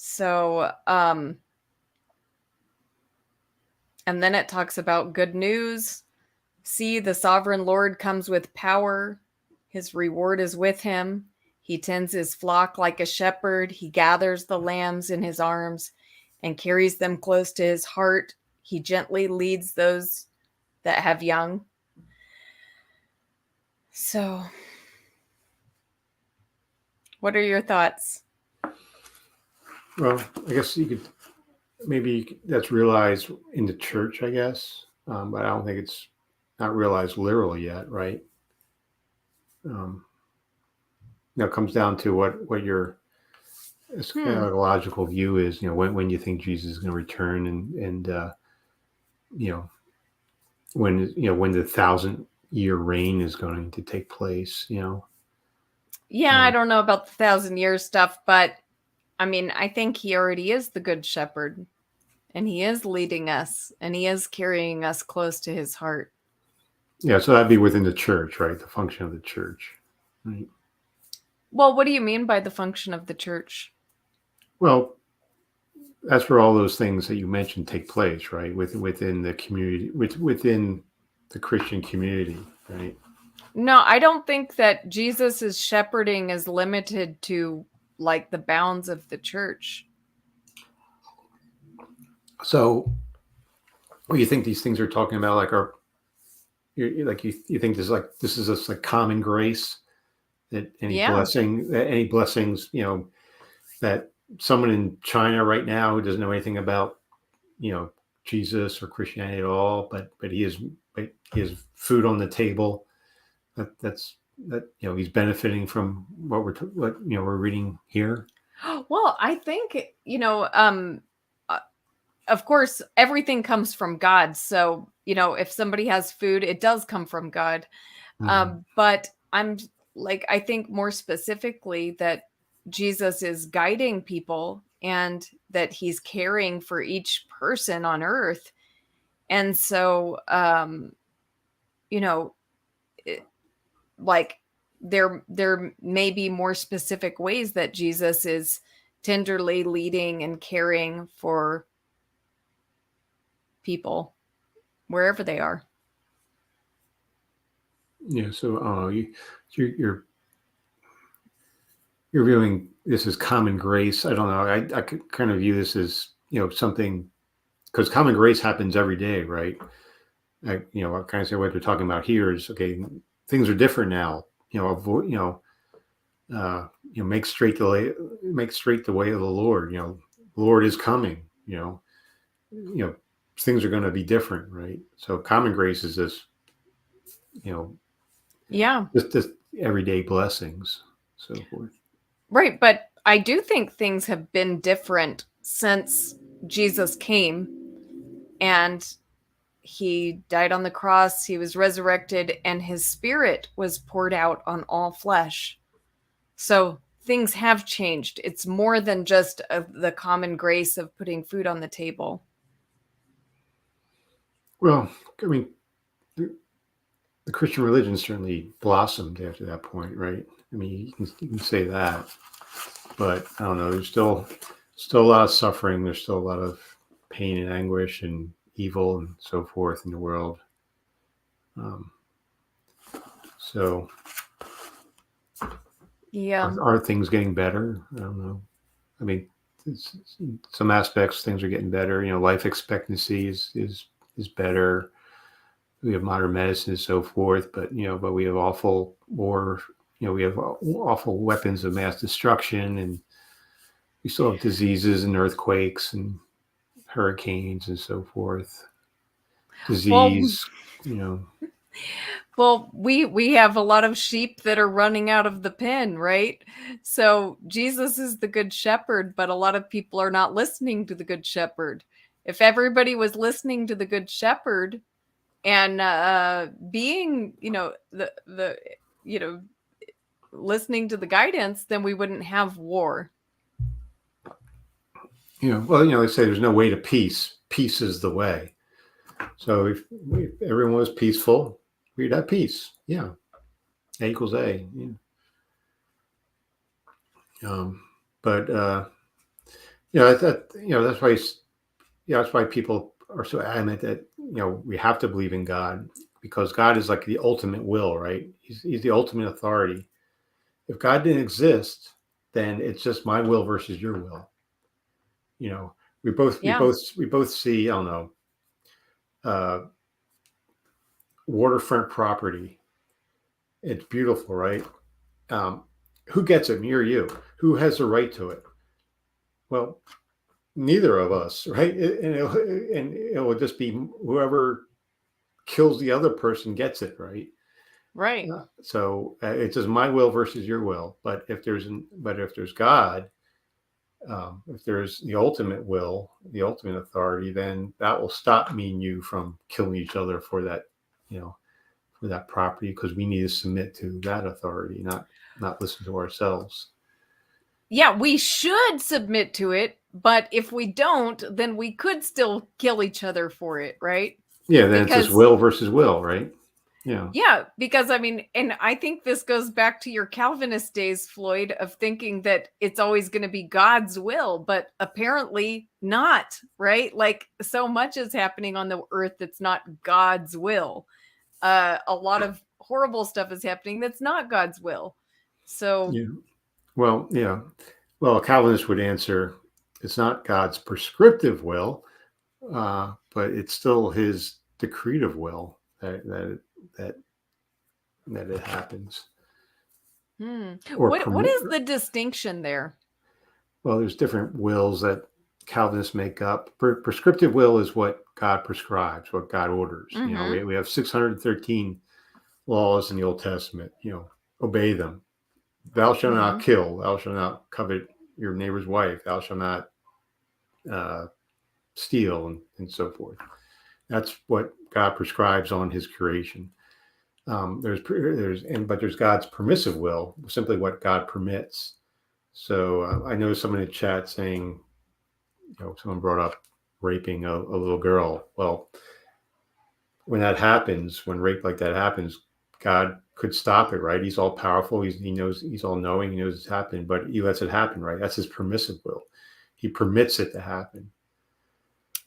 So, and then it talks about good news. "See, the sovereign Lord comes with power. His reward is with him. He tends his flock like a shepherd. He gathers the lambs in his arms and carries them close to his heart. He gently leads those that have young." So, what are your thoughts? Well, I guess that's realized in the church, I guess, but I don't think it's not realized literally yet, right? It comes down to what your eschatological view is. When you think Jesus is going to return, and when the 1,000-year reign is going to take place. Yeah, I don't know about the 1,000-year stuff, but I think he already is the good shepherd, and he is leading us, and he is carrying us close to his heart. Yeah, so that'd be within the church, right? The function of the church. Right? Well, what do you mean by the function of the church? Well, that's where all those things that you mentioned take place, right? Within the community, within the Christian community, right? No, I don't think that Jesus's shepherding is limited to like the bounds of the church. So, you think these things are talking about like you think this is just like common grace, that any blessings, that someone in China right now who doesn't know anything about, Jesus or Christianity at all, but he has food on the table. That's that he's benefiting from what we're reading here? Well, I think, uh, of course, everything comes from God. So, if somebody has food, it does come from God. Mhm. But I think more specifically that Jesus is guiding people and that he's caring for each person on earth. And so, you know, it, like there may be more specific ways that Jesus is tenderly leading and caring for people wherever they are. Yeah. So, you're you're viewing this as common grace. I don't know. I could kind of view this as something, because common grace happens every day, right? I kind of say what they're talking about here is, okay, things are different now. Avoid, make straight the way of the Lord. Lord is coming. You know, things are going to be different, right? So common grace is this, you know, Yeah. just everyday blessings, so forth. Right, but I do think things have been different since Jesus came and he died on the cross, he was resurrected, and his spirit was poured out on all flesh. So things have changed. It's more than just the common grace of putting food on the table. Well, I mean, the Christian religion certainly blossomed after that point, right? I mean, you can say that, but I don't know. There's still a lot of suffering. There's still a lot of pain and anguish and evil and so forth in the world. Um, so, Yeah. are things getting better? I don't know. I mean, some aspects things are getting better. Life expectancy is better. We have modern medicine and so forth, but we have awful war. We have awful weapons of mass destruction, and we still have diseases and earthquakes and hurricanes and so forth. Well, Disease, you know. we have a lot of sheep that are running out of the pen, right? So Jesus is the good shepherd, but a lot of people are not listening to the good shepherd. If everybody was listening to the good shepherd and being, the you know listening to the guidance, then we wouldn't have war. Well, they say there's no way to peace. Peace is the way. So if everyone was peaceful, we'd have peace. Yeah. A equals A. Yeah. But that's why that's why people are so adamant that we have to believe in God, because God is like the ultimate will, right? He's the ultimate authority. If God didn't exist, then it's just my will versus your will. We both we Yeah. both we both see, I don't know, uh, waterfront property. It's beautiful, right? Um, who gets it? Me or you? Who has the right to it? Well, neither of us, right? And it will just be whoever kills the other person gets it, right? Right. So it's just my will versus your will. But if there's God, if there's the ultimate will, the ultimate authority, then that will stop me and you from killing each other for that, for that property, because we need to submit to that authority, not listen to ourselves. Yeah, we should submit to it, but if we don't, then we could still kill each other for it, right? Yeah, then it's just will versus will, right? Yeah, because I mean, and I think this goes back to your Calvinist days, Floyd, of thinking that it's always going to be God's will, but apparently not, right? Like so much is happening on the earth that's not God's will. A lot of horrible stuff is happening that's not God's will. So, Yeah. Well, yeah. Well, a Calvinist would answer, it's not God's prescriptive will, but it's still His decretive will that it happens. Or what is the distinction there? Well, there's different wills that Calvinists make up. Prescriptive will is what God prescribes, what God orders. Mm-hmm. We have 613 laws in the Old Testament. obey them. Thou shalt not Mhm. kill. Thou shalt not covet your neighbor's wife. Thou shalt not steal, and so forth. That's what God prescribes on His creation. There's God's permissive will, simply what God permits. So I know someone in the chat saying, someone brought up raping a little girl. Well, when that happens, when rape like that happens, God could stop it, right? He's all powerful. He knows, he's all knowing. He knows it's happening, but He lets it happen, right? That's His permissive will. He permits it to happen.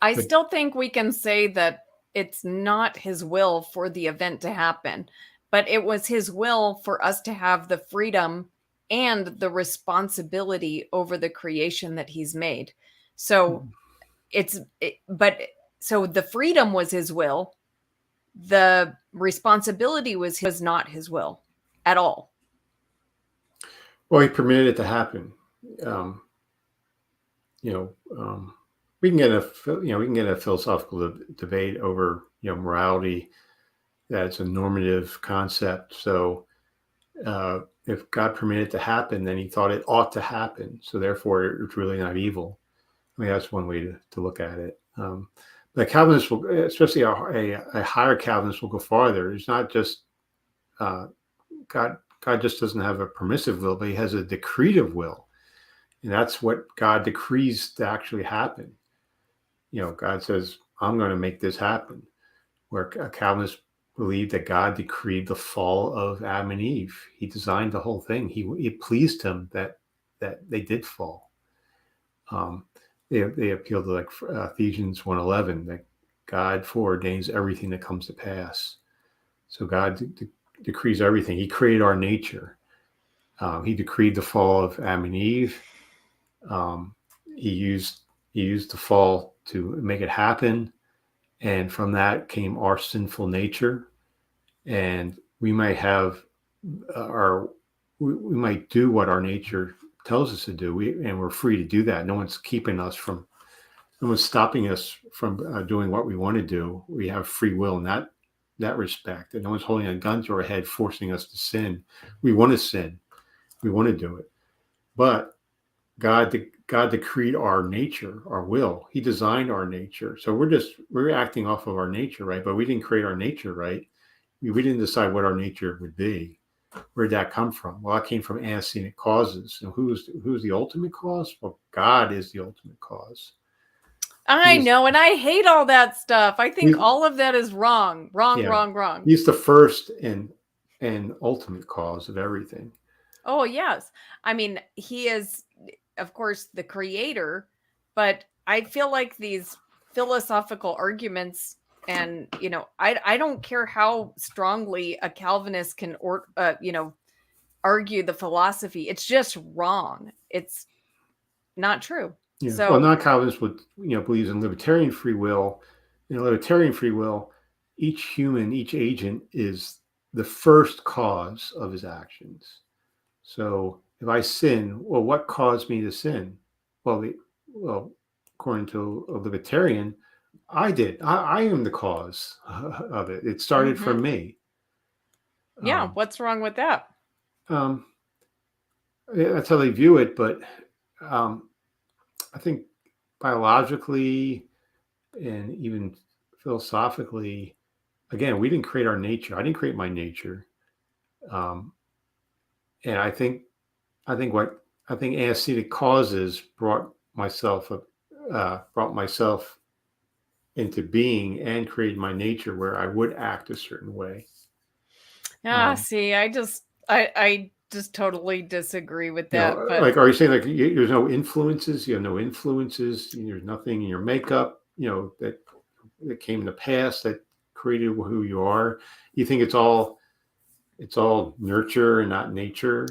I But still think we can say that it's not His will for the event to happen, but it was His will for us to have the freedom and the responsibility over the creation that He's made. So so the freedom was His will. The responsibility was not His will at all. well, He permitted it to happen. Um, you know, we can get a philosophical debate over morality. That it's a normative concept. So if God permitted it to happen, then He thought it ought to happen. So therefore, it's really not evil. I mean, that's one way to look at it. But Calvinists will, especially a higher Calvinist, will go farther. It's not just God. God just doesn't have a permissive will, but He has a decretive will, and that's what God decrees to actually happen. God says, "I'm going to make this happen." Where a Calvinist believed that God decreed the fall of Adam and Eve. He designed the whole thing. It pleased Him that they did fall. They appeal to like Ephesians 1:11, that God foreordains everything that comes to pass. So God decrees everything. He created our nature. He decreed the fall of Adam and Eve. He used the fall to make it happen, and from that came our sinful nature. And we might have we might do what our nature tells us to do, and we're free to do that. No one's stopping us from doing what we want to do. We have free will in that respect, and no one's holding a gun to our head forcing us to sin. We want to sin, we want to do it, but God decreed our nature, our will. He designed our nature, so we're acting off of our nature, right? But we didn't create our nature, right? We didn't decide what our nature would be. Where did that come from? Well, that came from antecedent causes. And who's the ultimate cause? Well, God is the ultimate cause. I know, and I hate all that stuff. I think all of that is wrong. Wrong. He's the first and ultimate cause of everything. Oh, yes. I mean, He is, of course, the creator, but I feel like these philosophical arguments, and I don't care how strongly a Calvinist can argue the philosophy. It's just wrong. It's not true. Yeah. So Well, non-Calvinists would believes in libertarian free will. In libertarian free will, each human, each agent is the first cause of his actions. So if I sin, well, what caused me to sin? Well, according to a libertarian, I did. I am the cause of it. It started from me. Yeah, what's wrong with that? That's how they view it, but I think biologically and even philosophically, again, we didn't create our nature. I didn't create my nature, and I think antecedent causes brought myself into being and created my nature where I would act a certain way. See, I just totally disagree with that. But like, are you saying like there's no influences? You have no influences. There's nothing in your makeup, that came to pass that created who you are. You think it's all nurture and not nature?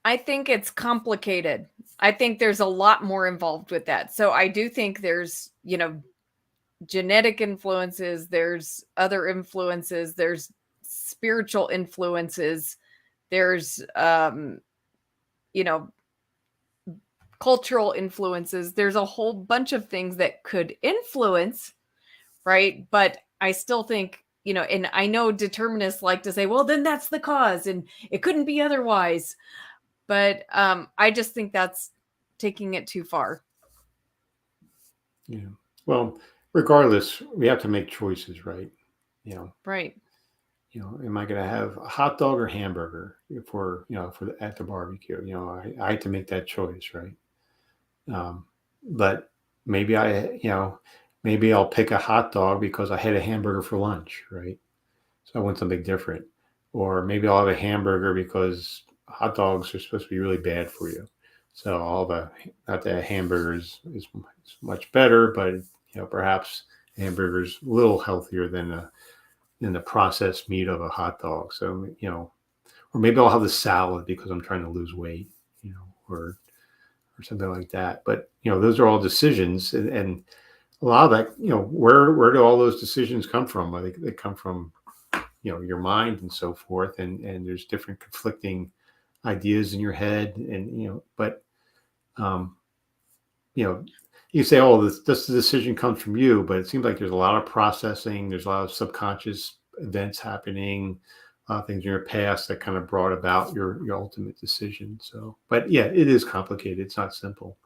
I think it's complicated. I think there's a lot more involved with that. So I do think there's, genetic influences, there's other influences, there's spiritual influences, there's cultural influences. There's a whole bunch of things that could influence, right? But I still think, and I know determinists like to say, well, then that's the cause and it couldn't be otherwise. But I just think that's taking it too far. Yeah. Well, regardless, we have to make choices, right? Right. Am I going to have a hot dog or hamburger at the barbecue? I had to make that choice, right? But maybe maybe I'll pick a hot dog because I had a hamburger for lunch, right? So I want something different. Or maybe I'll have a hamburger because hot dogs are supposed to be really bad for you. So not that hamburger is much better, but perhaps hamburger's a little healthier than the processed meat of a hot dog. So, or maybe I'll have the salad because I'm trying to lose weight, or something like that. But, those are all decisions. And a lot of that, where do all those decisions come from? I think they come from, your mind and so forth. And there's different conflicting ideas in your head. And, but, you say, oh, this decision comes from you, but it seems like there's a lot of processing. There's a lot of subconscious events happening, things in your past that kind of brought about your ultimate decision. So, but yeah, it is complicated. It's not simple.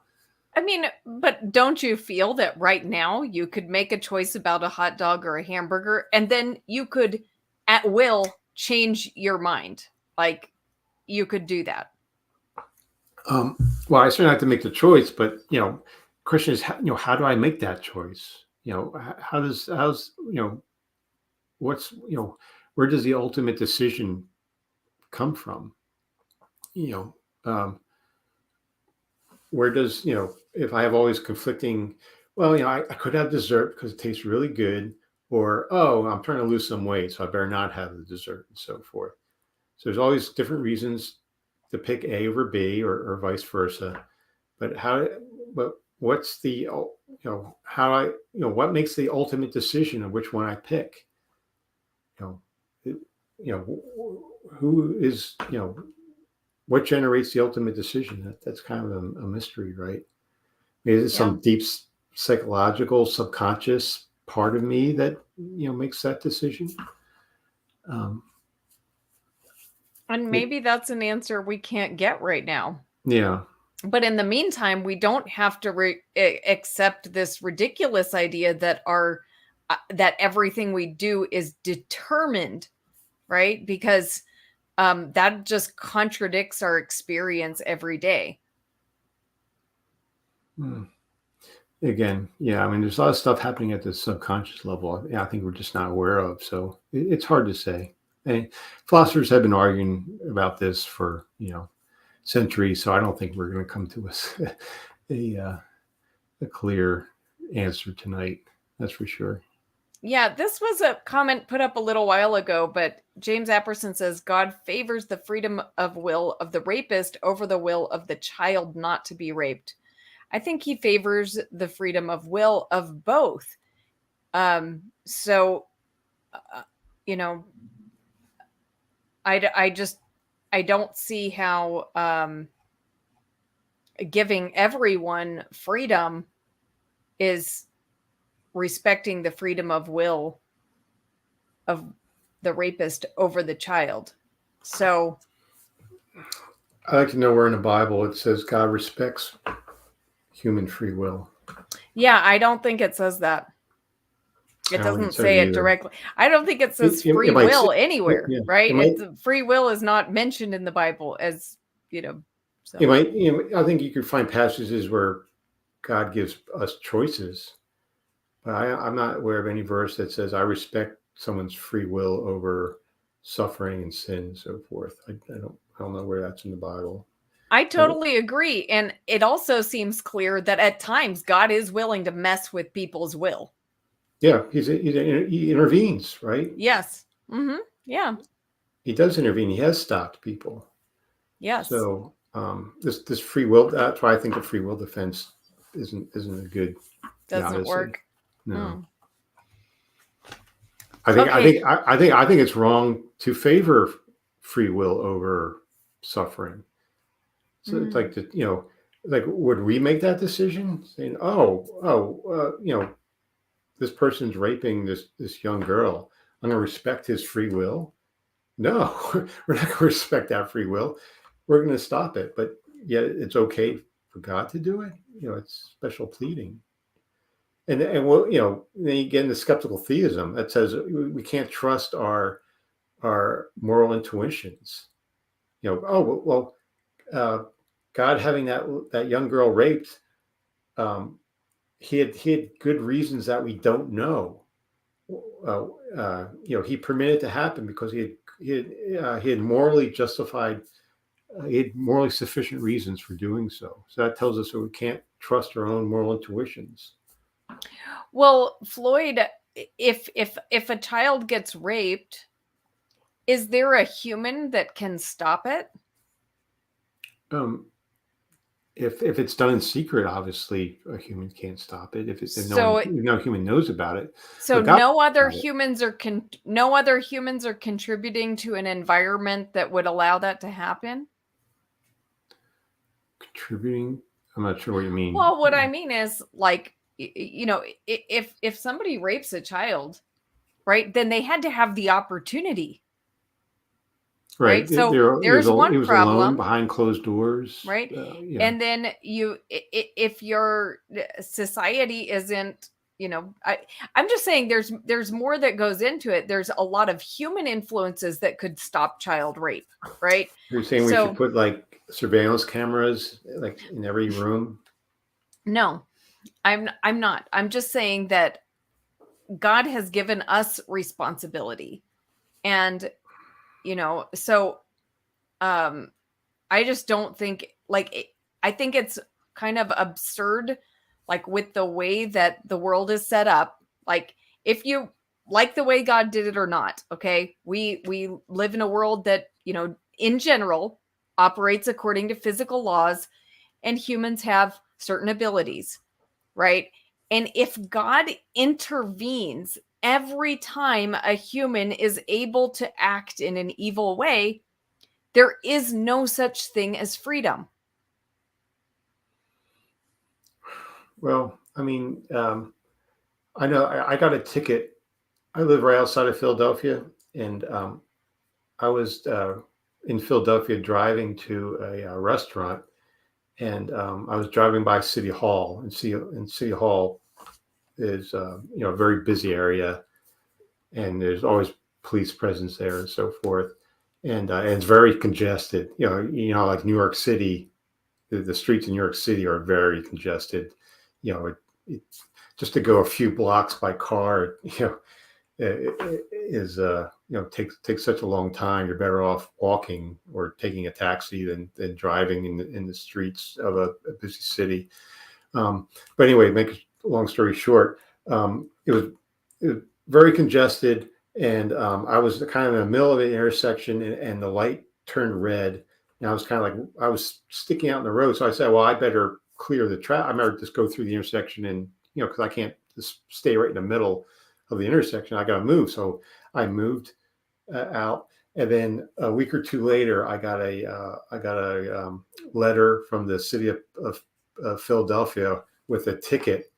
I mean, but don't you feel that right now you could make a choice about a hot dog or a hamburger, and then you could at will change your mind? Like, you could do that. Well, I certainly have to make the choice, but question is, how do I make that choice? How's what's where does the ultimate decision come from? Where does if I have always conflicting, well, I could have dessert because it tastes really good, or oh, I'm trying to lose some weight, so I better not have the dessert, and so forth. So there's always different reasons to pick A over B, or vice versa. But what's the what makes the ultimate decision of which one I pick? Who is what generates the ultimate decision? That's kind of a mystery, right? Maybe it's some deep psychological, subconscious part of me that makes that decision. And maybe that's an answer we can't get right now. Yeah. But in the meantime, we don't have to accept this ridiculous idea that that everything we do is determined, right? Because that just contradicts our experience every day. Again, yeah, I mean, there's a lot of stuff happening at the subconscious level. I think we're just not aware of. So it's hard to say. And philosophers have been arguing about this for centuries. So I don't think we're going to come to a clear answer tonight. That's for sure. Yeah, this was a comment put up a little while ago, but James Apperson says God favors the freedom of will of the rapist over the will of the child not to be raped. I think he favors the freedom of will of both. I don't see how giving everyone freedom is respecting the freedom of will of the rapist over the child. So I'd like to know where in the Bible it says God respects human free will. Yeah, I don't think it says that. It doesn't say it directly. I don't think it says free will anywhere, right? Free will is not mentioned in the Bible as, So. I think you could find passages where God gives us choices, but I'm not aware of any verse that says I respect someone's free will over suffering and sin and so forth. I don't know where that's in the Bible. I totally agree. And it also seems clear that at times God is willing to mess with people's will. Yeah, he intervenes, right? Yes. Mm-hmm. Yeah. He does intervene. He has stopped people. Yes. So this free will, that's why I think the free will defense isn't a good. Doesn't work. No. I think it's wrong to favor free will over suffering. So it's like like would we make that decision saying, this person's raping this young girl. I'm going to respect his free will. No, we're not going to respect that free will. We're going to stop it. But yet it's okay for God to do it. It's special pleading. And we'll, then you get into skeptical theism that says we can't trust our moral intuitions. God having that young girl raped, he had good reasons that we don't know. He permitted it to happen because he had morally justified, he had morally sufficient reasons for doing so. So that tells us that we can't trust our own moral intuitions. Well, Floyd, if a child gets raped, is there a human that can stop it? If it's done in secret, obviously a human can't stop it. If no human knows about it. So no other humans are contributing to an environment that would allow that to happen? Contributing? I'm not sure what you mean. Well, what I mean is, like, if somebody rapes a child, right, then they had to have the opportunity. Right. So there's one problem. Alone behind closed doors. Right. Yeah. And then if your society isn't, I'm just saying there's more that goes into it. There's a lot of human influences that could stop child rape. Right. You're saying we should put like surveillance cameras like in every room? No, I'm not. I'm just saying that God has given us responsibility. And so I just don't think, I think it's kind of absurd, like with the way that the world is set up. Like, if you like the way God did it or not, okay, we live in a world that, in general operates according to physical laws, and humans have certain abilities, right? And if God intervenes every time a human is able to act in an evil way, there is no such thing as freedom. Well, I mean, I know I got a ticket. I live right outside of Philadelphia, and I was in Philadelphia driving to a restaurant, and I was driving by City Hall, and City Hall is a very busy area, and there's always police presence there and so forth, and it's very congested. Like New York City, the streets in New York City are very congested. It just to go a few blocks by car, is takes such a long time. You're better off walking or taking a taxi than driving in the streets of a busy city. But anyway, make a long story short, it was very congested, and I was kind of in the middle of the intersection, and the light turned red, and I was kind of like, I was sticking out in the road. So I said, well, I better clear the traffic. I better just go through the intersection, and because I can't just stay right in the middle of the intersection. I got to move. So I moved out, and then a week or two later, I got a letter from the city of Philadelphia with a ticket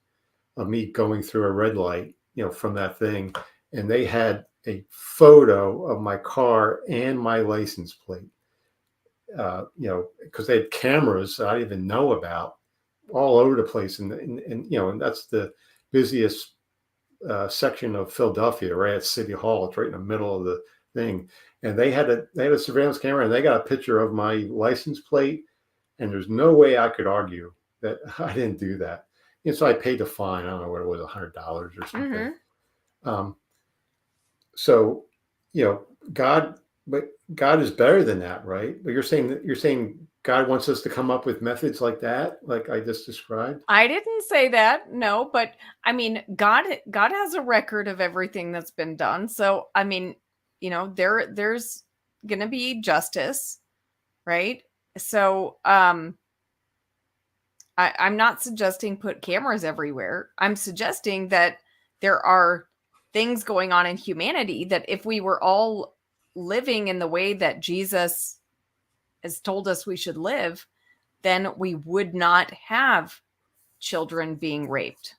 of me going through a red light, from that thing, and they had a photo of my car and my license plate, because they had cameras that I didn't even know about all over the place, and that's the busiest section of Philadelphia, right at City Hall. It's right in the middle of the thing, and they had a surveillance camera, and they got a picture of my license plate, and there's no way I could argue that I didn't do that. And so I paid the fine. I don't know what it was, $100 or something. Mm-hmm. So, God is better than that, right? But you're saying God wants us to come up with methods like that, like I just described? I didn't say that, no, but I mean, God has a record of everything that's been done. So, I mean, there's going to be justice, right? So, I'm not suggesting put cameras everywhere. I'm suggesting that there are things going on in humanity that if we were all living in the way that Jesus has told us we should live, then we would not have children being raped.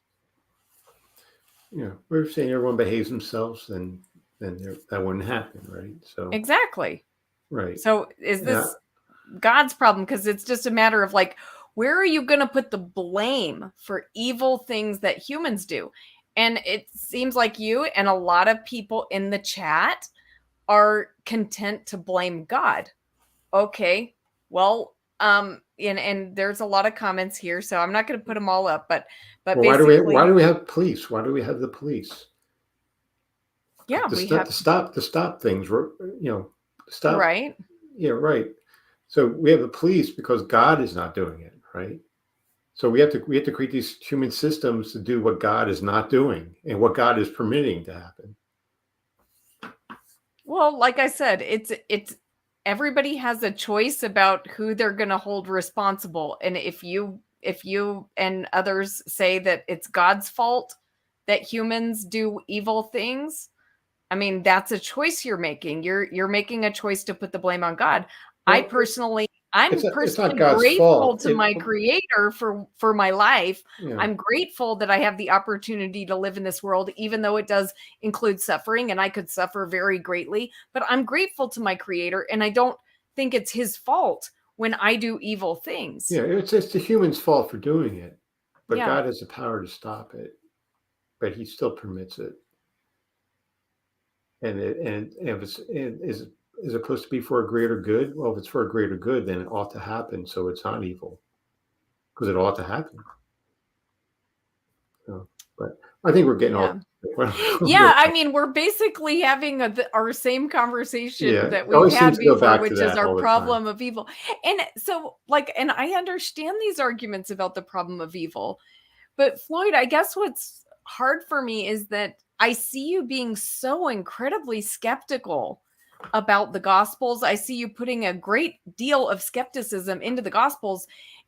We're saying everyone behaves themselves, and then that wouldn't happen, right? So Exactly. right. So is Yeah. this God's problem? Because it's just a matter of like, where are you going to put the blame for evil things that humans do? And it seems like you and a lot of people in the chat are content to blame God. Okay, well, and there's a lot of comments here, so I'm not going to put them all up, but Well, basically, why do we have police? Why do we have the police? yeah, To we stop have to stop things, stop. right. Yeah, right. So we have the police because God is not doing it, right? So we have to create these human systems to do what God is not doing and what God is permitting to happen. Well, like I said, it's everybody has a choice about who they're going to hold responsible, and if you and others say that it's God's fault that humans do evil things, I mean, that's a choice you're making. You're making a choice to put the blame on God. Well, I'm it's not personally God's grateful fault. to my creator for my life. Yeah. I'm grateful that I have the opportunity to live in this world, even though it does include suffering and I could suffer very greatly. But I'm grateful to my creator, and I don't think it's his fault when I do evil things. Yeah, it's the human's fault for doing it, but Yeah. God has the power to stop it, but He still permits it. And if is it supposed to be for a greater good? Well, if it's for a greater good, then it ought to happen. So it's not evil because it ought to happen. So, but I think we're getting Yeah. off. Yeah, I mean, we're basically having our same conversation Yeah, that it we've always had seems to go before, back to which is that our all the time. problem of evil. And so, like, and I understand these arguments about the problem of evil, but Floyd, I guess what's hard for me is that I see you being so incredibly skeptical about the Gospels. I see you putting a great deal of skepticism into the Gospels,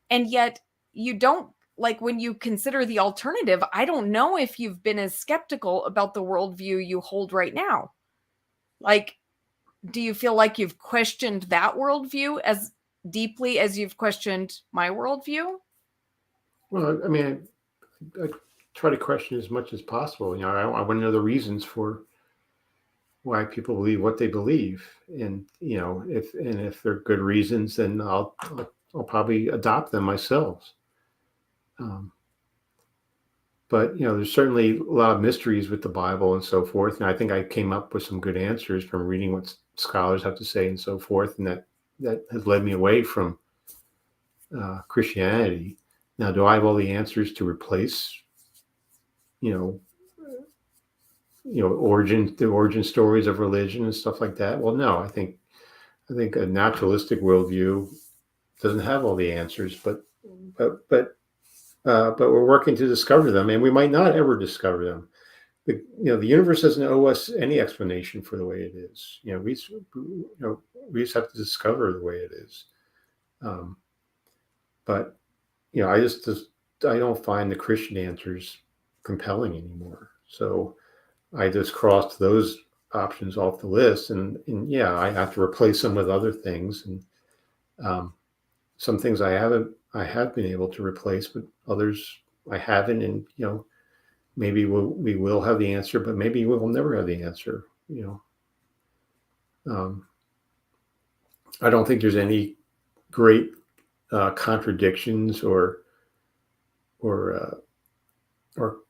and yet you don't, like, when you consider the alternative, I don't know if you've been as skeptical about the worldview you hold right now. Like, do you feel like you've questioned that worldview as deeply as you've questioned my worldview? Well, I mean, I try to question as much as possible. I want to know the reasons for why people believe what they believe, and if they're good reasons, then I'll probably adopt them myself. But there's certainly a lot of mysteries with the Bible and so forth, and I think I came up with some good answers from reading what scholars have to say and so forth, and that has led me away from Christianity. Now, do I have all the answers to replace, the origin stories of religion and stuff like that? Well, no. I think a naturalistic worldview doesn't have all the answers, but we're working to discover them, and we might not ever discover them. The universe doesn't owe us any explanation for the way it is. We just have to discover the way it is. But I don't find the Christian answers compelling anymore. So I just crossed those options off the list, and yeah, I have to replace them with other things, and some things I have been able to replace, but others I haven't, and maybe we will have the answer, but maybe we will never have the answer. I don't think there's any great contradictions or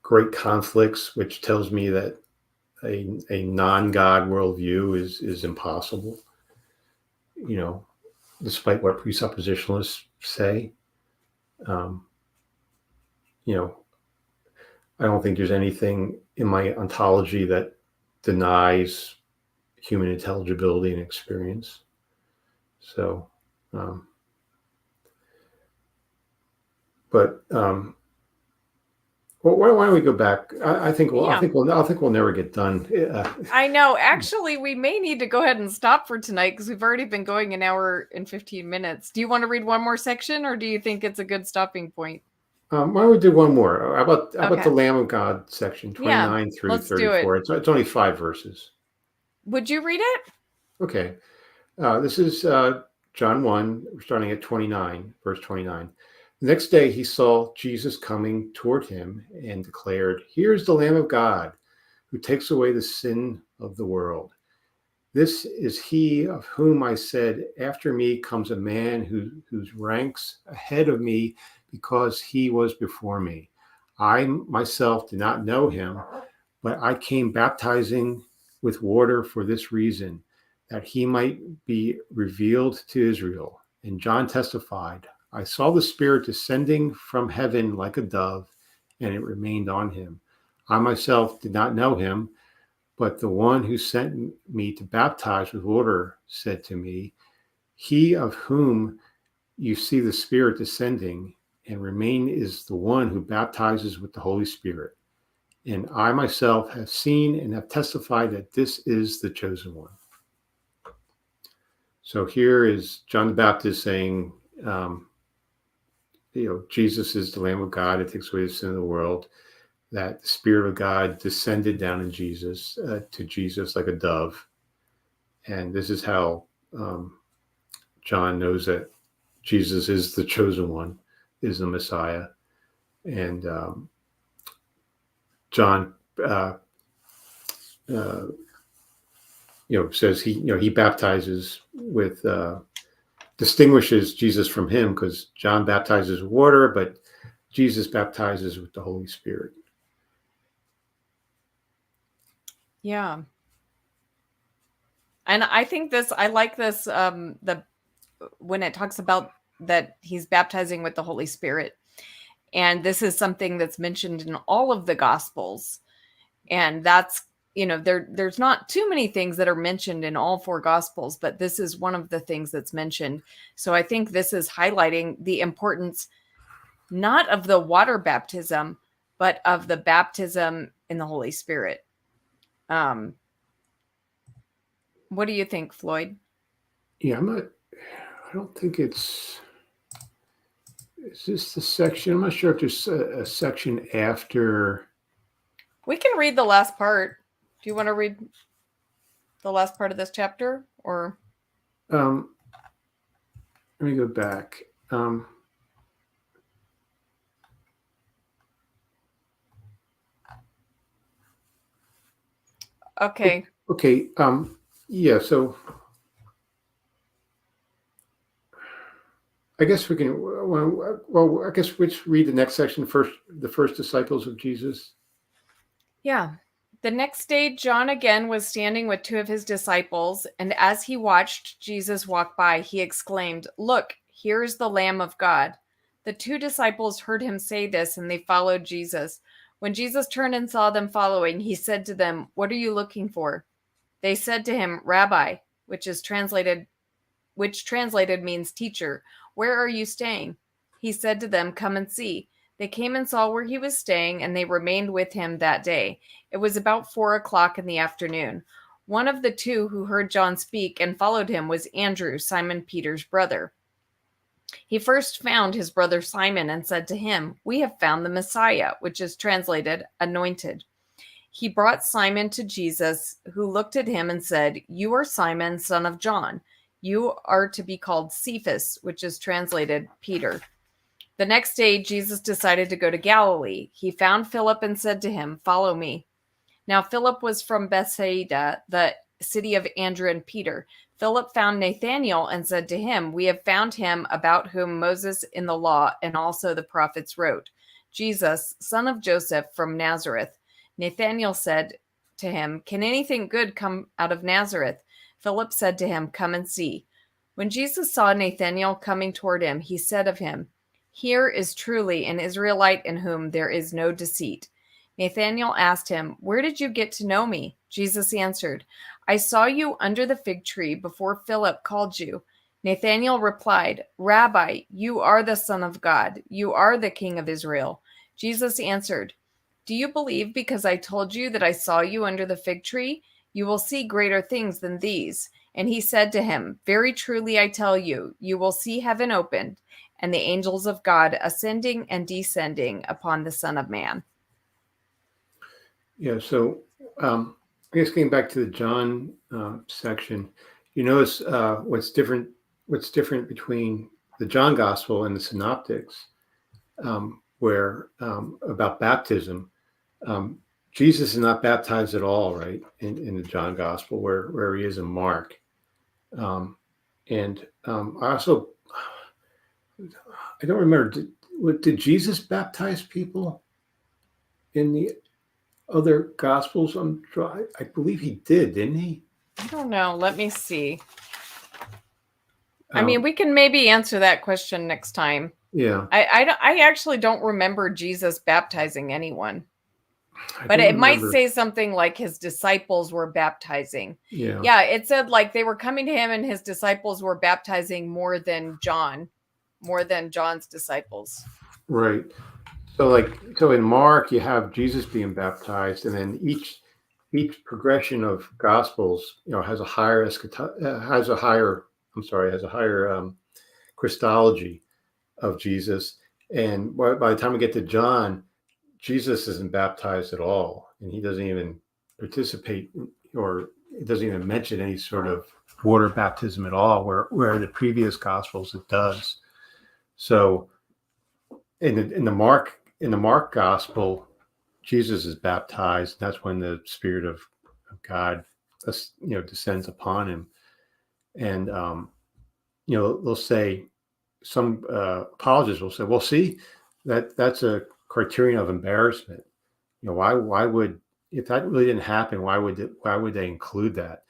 great conflicts, which tells me that a non-God worldview is impossible. Despite what presuppositionalists say, I don't think there's anything in my ontology that denies human intelligibility and experience. So, well, why don't we go back? I think we'll never get done. I know. Actually, we may need to go ahead and stop for tonight because we've already been going an hour and 15 minutes. Do you want to read one more section, or do you think it's a good stopping point? Why don't we do one more? How about Okay. the Lamb of God section 29 through let's do 34? it. It's only 5 verses. Would you read it? Okay. This is John 1, starting at 29, verse 29. The next day he saw Jesus coming toward him and declared, "Here's the Lamb of God who takes away the sin of the world. This is he of whom I said, after me comes a man whose ranks ahead of me because he was before me. I myself did not know him, but I came baptizing with water for this reason, that he might be revealed to Israel. And John testified, I saw the Spirit descending from heaven like a dove, and it remained on him. I myself did not know him, but the one who sent me to baptize with water said to me, he of whom you see the Spirit descending and remain is the one who baptizes with the Holy Spirit. And I myself have seen and have testified that this is the chosen one. So here is John the Baptist saying, Jesus is the Lamb of God that takes away the sin of the world, that the Spirit of God descended down in Jesus, to Jesus like a dove. And this is how John knows that Jesus is the chosen one, is the Messiah. And John, says he baptizes with, distinguishes Jesus from him, because John baptizes with water, but Jesus baptizes with the Holy Spirit. Yeah. And I think I like this, when it talks about that he's baptizing with the Holy Spirit. And this is something that's mentioned in all of the Gospels. And that's, there's not too many things that are mentioned in all four Gospels, but this is one of the things that's mentioned. So I think this is highlighting the importance, not of the water baptism, but of the baptism in the Holy Spirit. What do you think, Floyd? Yeah, I don't think is this the section? I'm not sure if there's a section after. We can read the last part. Do you want to read the last part of this chapter, or? Let me go back. Okay. Okay. Yeah. So I guess we can. Well, I guess let's read the next section first. The first disciples of Jesus. Yeah. The next day, John again was standing with two of his disciples, and as he watched Jesus walk by, he exclaimed, "Look, here is the Lamb of God." The two disciples heard him say this, and they followed Jesus. When Jesus turned and saw them following, he said to them, "What are you looking for?" They said to him, "Rabbi," which translated means teacher, "where are you staying?" He said to them, "Come and see." They came and saw where he was staying, and they remained with him that day. It was about 4 o'clock in the afternoon. One of the two who heard John speak and followed him was Andrew, Simon Peter's brother. He first found his brother Simon and said to him, "We have found the Messiah," which is translated anointed. He brought Simon to Jesus, who looked at him and said, "You are Simon, son of John. You are to be called Cephas," which is translated Peter. The next day, Jesus decided to go to Galilee. He found Philip and said to him, "Follow me." Now, Philip was from Bethsaida, the city of Andrew and Peter. Philip found Nathanael and said to him, "We have found him about whom Moses in the law and also the prophets wrote, Jesus, son of Joseph from Nazareth." Nathanael said to him, "Can anything good come out of Nazareth?" Philip said to him, "Come and see." When Jesus saw Nathanael coming toward him, he said of him, "Here is truly an Israelite in whom there is no deceit." Nathanael asked him, "Where did you get to know me?" Jesus answered, "I saw you under the fig tree before Philip called you." Nathanael replied, "Rabbi, you are the Son of God. You are the King of Israel." Jesus answered, "Do you believe because I told you that I saw you under the fig tree? You will see greater things than these." And he said to him, "Very truly I tell you, you will see heaven opened and the angels of God ascending and descending upon the Son of Man." Yeah. So I guess getting back to the John section, you notice what's different between the John Gospel and the Synoptics, where about baptism. Jesus is not baptized at all, right? In the John Gospel, where he is in Mark. I also, I don't remember. Did Jesus baptize people in the other Gospels? I believe he did, didn't he? I don't know. Let me see. I mean, Um, we can maybe answer that question next time. yeah, I actually don't remember Jesus baptizing anyone, I but don't it might remember. say something like his disciples were baptizing. Yeah, Yeah, it said like they were coming to him and his disciples were baptizing more than John's disciples. right. So in Mark, you have Jesus being baptized, and then each progression of Gospels, has a higher Christology of Jesus. And by the time we get to John, Jesus isn't baptized at all, and he doesn't even participate or it doesn't even mention any sort of water baptism at all, where the previous Gospels it does. So in the Mark Gospel, Jesus is baptized. That's when the Spirit of God, descends upon him, and they'll say some apologists will say, "Well, see, that's a criterion of embarrassment. Why would if that really didn't happen? Why would they include that?"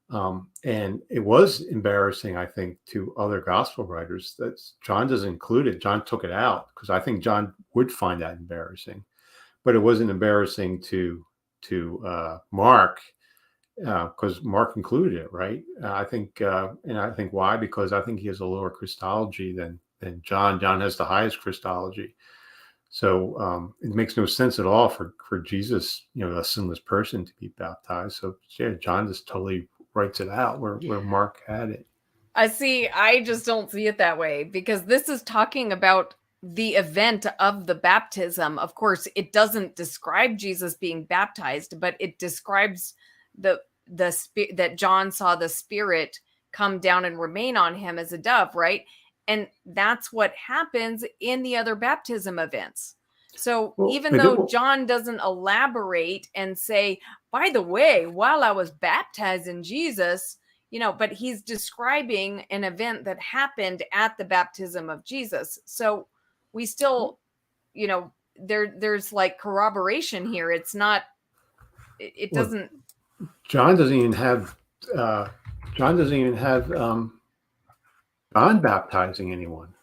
And it was embarrassing, I think, to other gospel writers that John doesn't include it. John took it out because I think John would find that embarrassing, but it wasn't embarrassing to Mark because Mark included it, right? And I think why? Because I think he has a lower Christology than John. John has the highest Christology, so it makes no sense at all for Jesus, a sinless person, to be baptized. So yeah, John just totally writes it out where Mark had it. I just don't see it that way because this is talking about the event of the baptism. Of course, it doesn't describe Jesus being baptized, but it describes that John saw the Spirit come down and remain on him as a dove, right? And that's what happens in the other baptism events. So Well, even though John doesn't elaborate and say, by the way, while I was baptized in Jesus, but he's describing an event that happened at the baptism of Jesus. So we still, there's like corroboration here. It's not, it well, doesn't. John doesn't even have John baptizing anyone,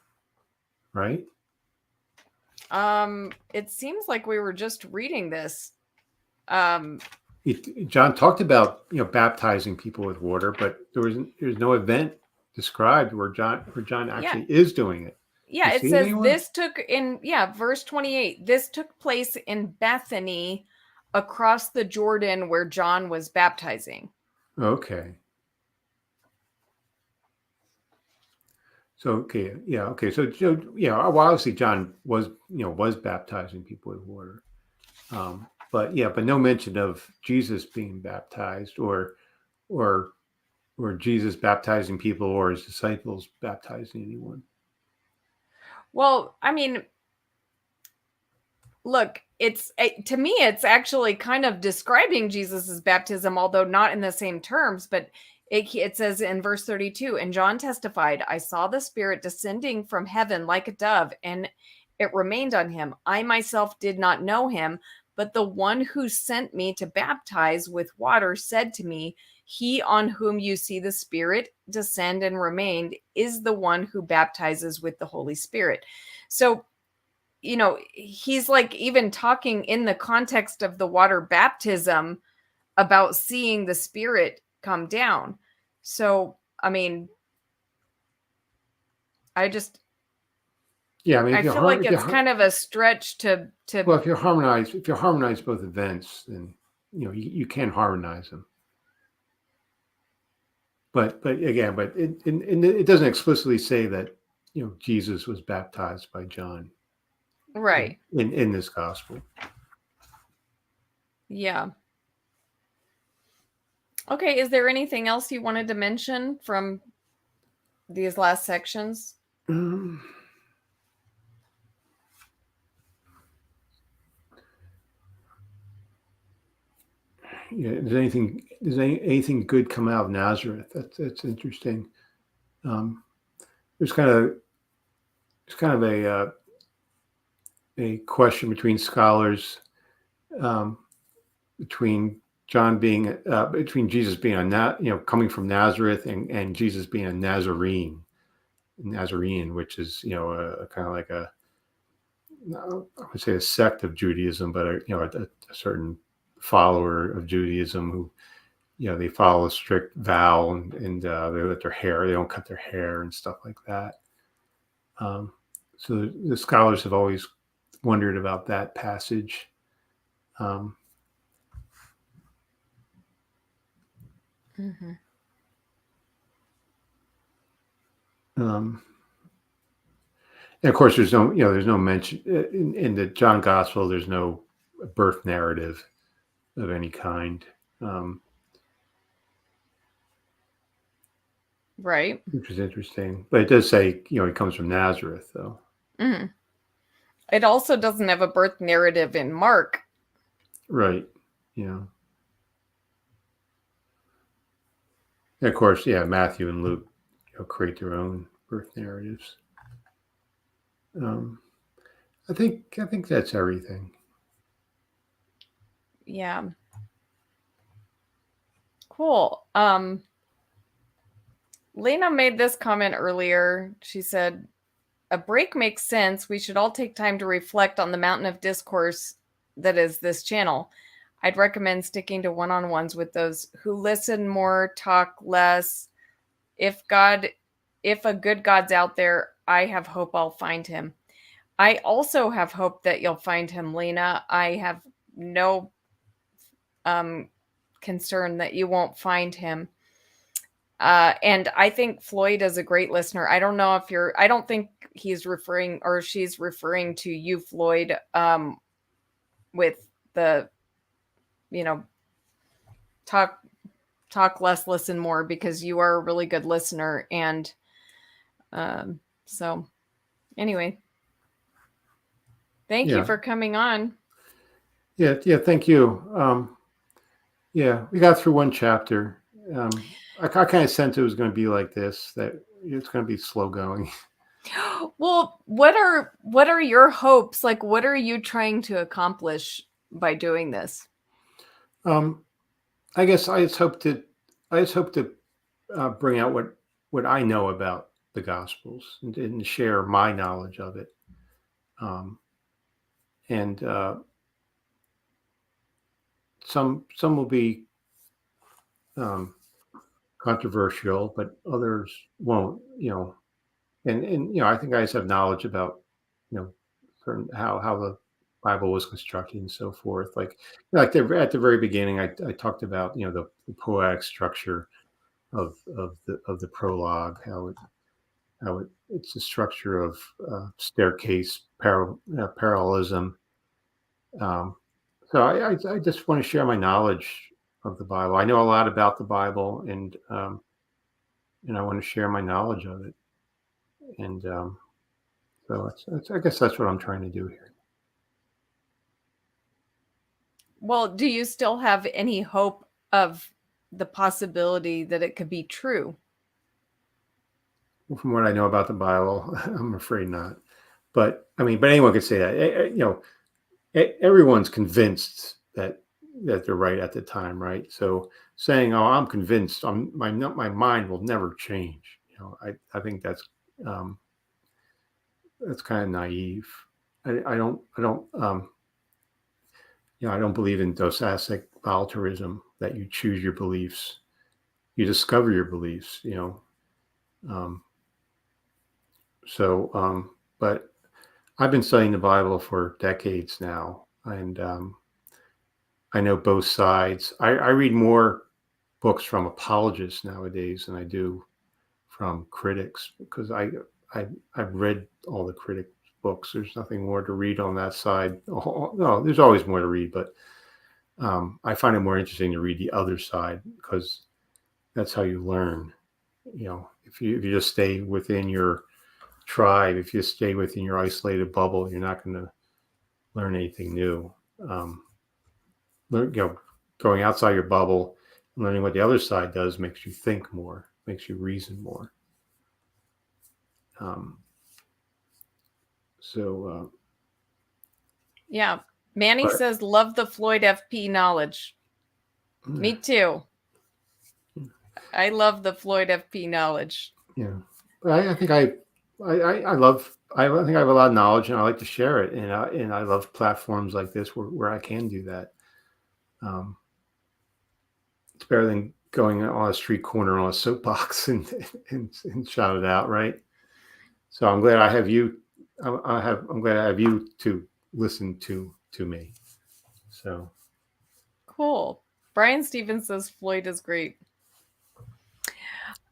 right? It seems like we were just reading this. John talked about baptizing people with water, but there's no event described where John actually is doing it. Yeah, You it see it says anywhere? verse 28. This took place in Bethany across the Jordan where John was baptizing. Okay. So okay, yeah, okay. So well, obviously John was baptizing people with water, but no mention of Jesus being baptized or Jesus baptizing people or his disciples baptizing anyone. Well, I mean, look, to me, it's actually kind of describing Jesus's baptism, although not in the same terms. But it says in verse 32, and John testified, I saw the Spirit descending from heaven like a dove, and it remained on him. I myself did not know him, but the one who sent me to baptize with water said to me, he on whom you see the Spirit descend and remain is the one who baptizes with the Holy Spirit. So he's like even talking in the context of the water baptism about seeing the Spirit come down. So, I mean, I feel like it's kind of a stretch to well, if you harmonize both events, then you can harmonize them. But it doesn't explicitly say that Jesus was baptized by John, right. In this gospel. Yeah. Okay, is there anything else you wanted to mention from these last sections? anything good come out of Nazareth? That's interesting. Um, there's kind of a question between scholars, um, between between Jesus being coming from Nazareth, and Jesus being a Nazarene, which is a kind of like I would say a sect of Judaism, but a certain follower of Judaism who they follow a strict vow, and they don't cut their hair and stuff like that. So the scholars have always wondered about that passage. Mm-hmm. And of course, there's no mention in the John Gospel. There's no birth narrative of any kind, Right. which is interesting. But it does say he comes from Nazareth, though. Mm-hmm. It also doesn't have a birth narrative in Mark. Right. And of course, Matthew and Luke create their own birth narratives. I think that's everything. Yeah. Cool. Lena made this comment earlier. She said, "A break makes sense. We should all take time to reflect on the mountain of discourse that is this channel. I'd recommend sticking to one-on-ones with those who listen more, talk less. If a good God's out there, I have hope I'll find him." I also have hope that you'll find him, Lena. I have no concern that you won't find him. And I think Floyd is a great listener. I don't know if I don't think he's referring or she's referring to you, Floyd, with the, talk less, listen more, because you are a really good listener. And so anyway, thank you for coming on. Yeah. Thank you. We got through one chapter. I kind of sensed it was going to be like this, that it's going to be slow going. Well, what are your hopes? Like, what are you trying to accomplish by doing this? I guess I just hope to bring out what I know about the Gospels and share my knowledge of it. And some will be controversial, but others won't. And I think I just have knowledge about certain how the Bible was constructed and so forth. Like at the very beginning, I talked about the poetic structure of the prologue, how it's a structure of staircase parallelism. So I just want to share my knowledge of the Bible. I know a lot about the Bible, and I want to share my knowledge of it. And so I guess that's what I'm trying to do here. Well, do you still have any hope of the possibility that it could be true? Well, from what I know about the Bible, I'm afraid not. But anyone could say that. Everyone's convinced that they're right at the time, right? So saying, "Oh, I'm convinced," my mind will never change. I think that's kind of naive. I don't I don't believe in dosastic voluntarism, that you choose your beliefs, you discover your beliefs. But I've been studying the Bible for decades now, and I know both sides. I read more books from apologists nowadays than I do from critics, because I've read all the critic books. There's nothing more to read on that side. No, there's always more to read, but I find it more interesting to read the other side, because that's how you learn. If you just stay within your tribe, if you stay within your isolated bubble, you're not going to learn anything new. going outside your bubble, learning what the other side does makes you think more, makes you reason more. Yeah. Manny But- says, love the Floyd FP knowledge. Me too. I love the Floyd FP knowledge. Yeah. I think I love, I think I have a lot of knowledge and I like to share it. And I love platforms like this where I can do that. It's better than going on a street corner on a soapbox and shout it out. Right. So I'm glad I have you. I'm glad I have you to listen to me. So cool. Brian Stevens says Floyd is great.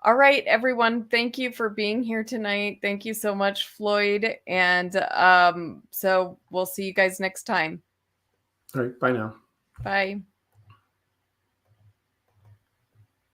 All right, everyone. Thank you for being here tonight. Thank you so much, Floyd. And so we'll see you guys next time. all right, bye now. Bye.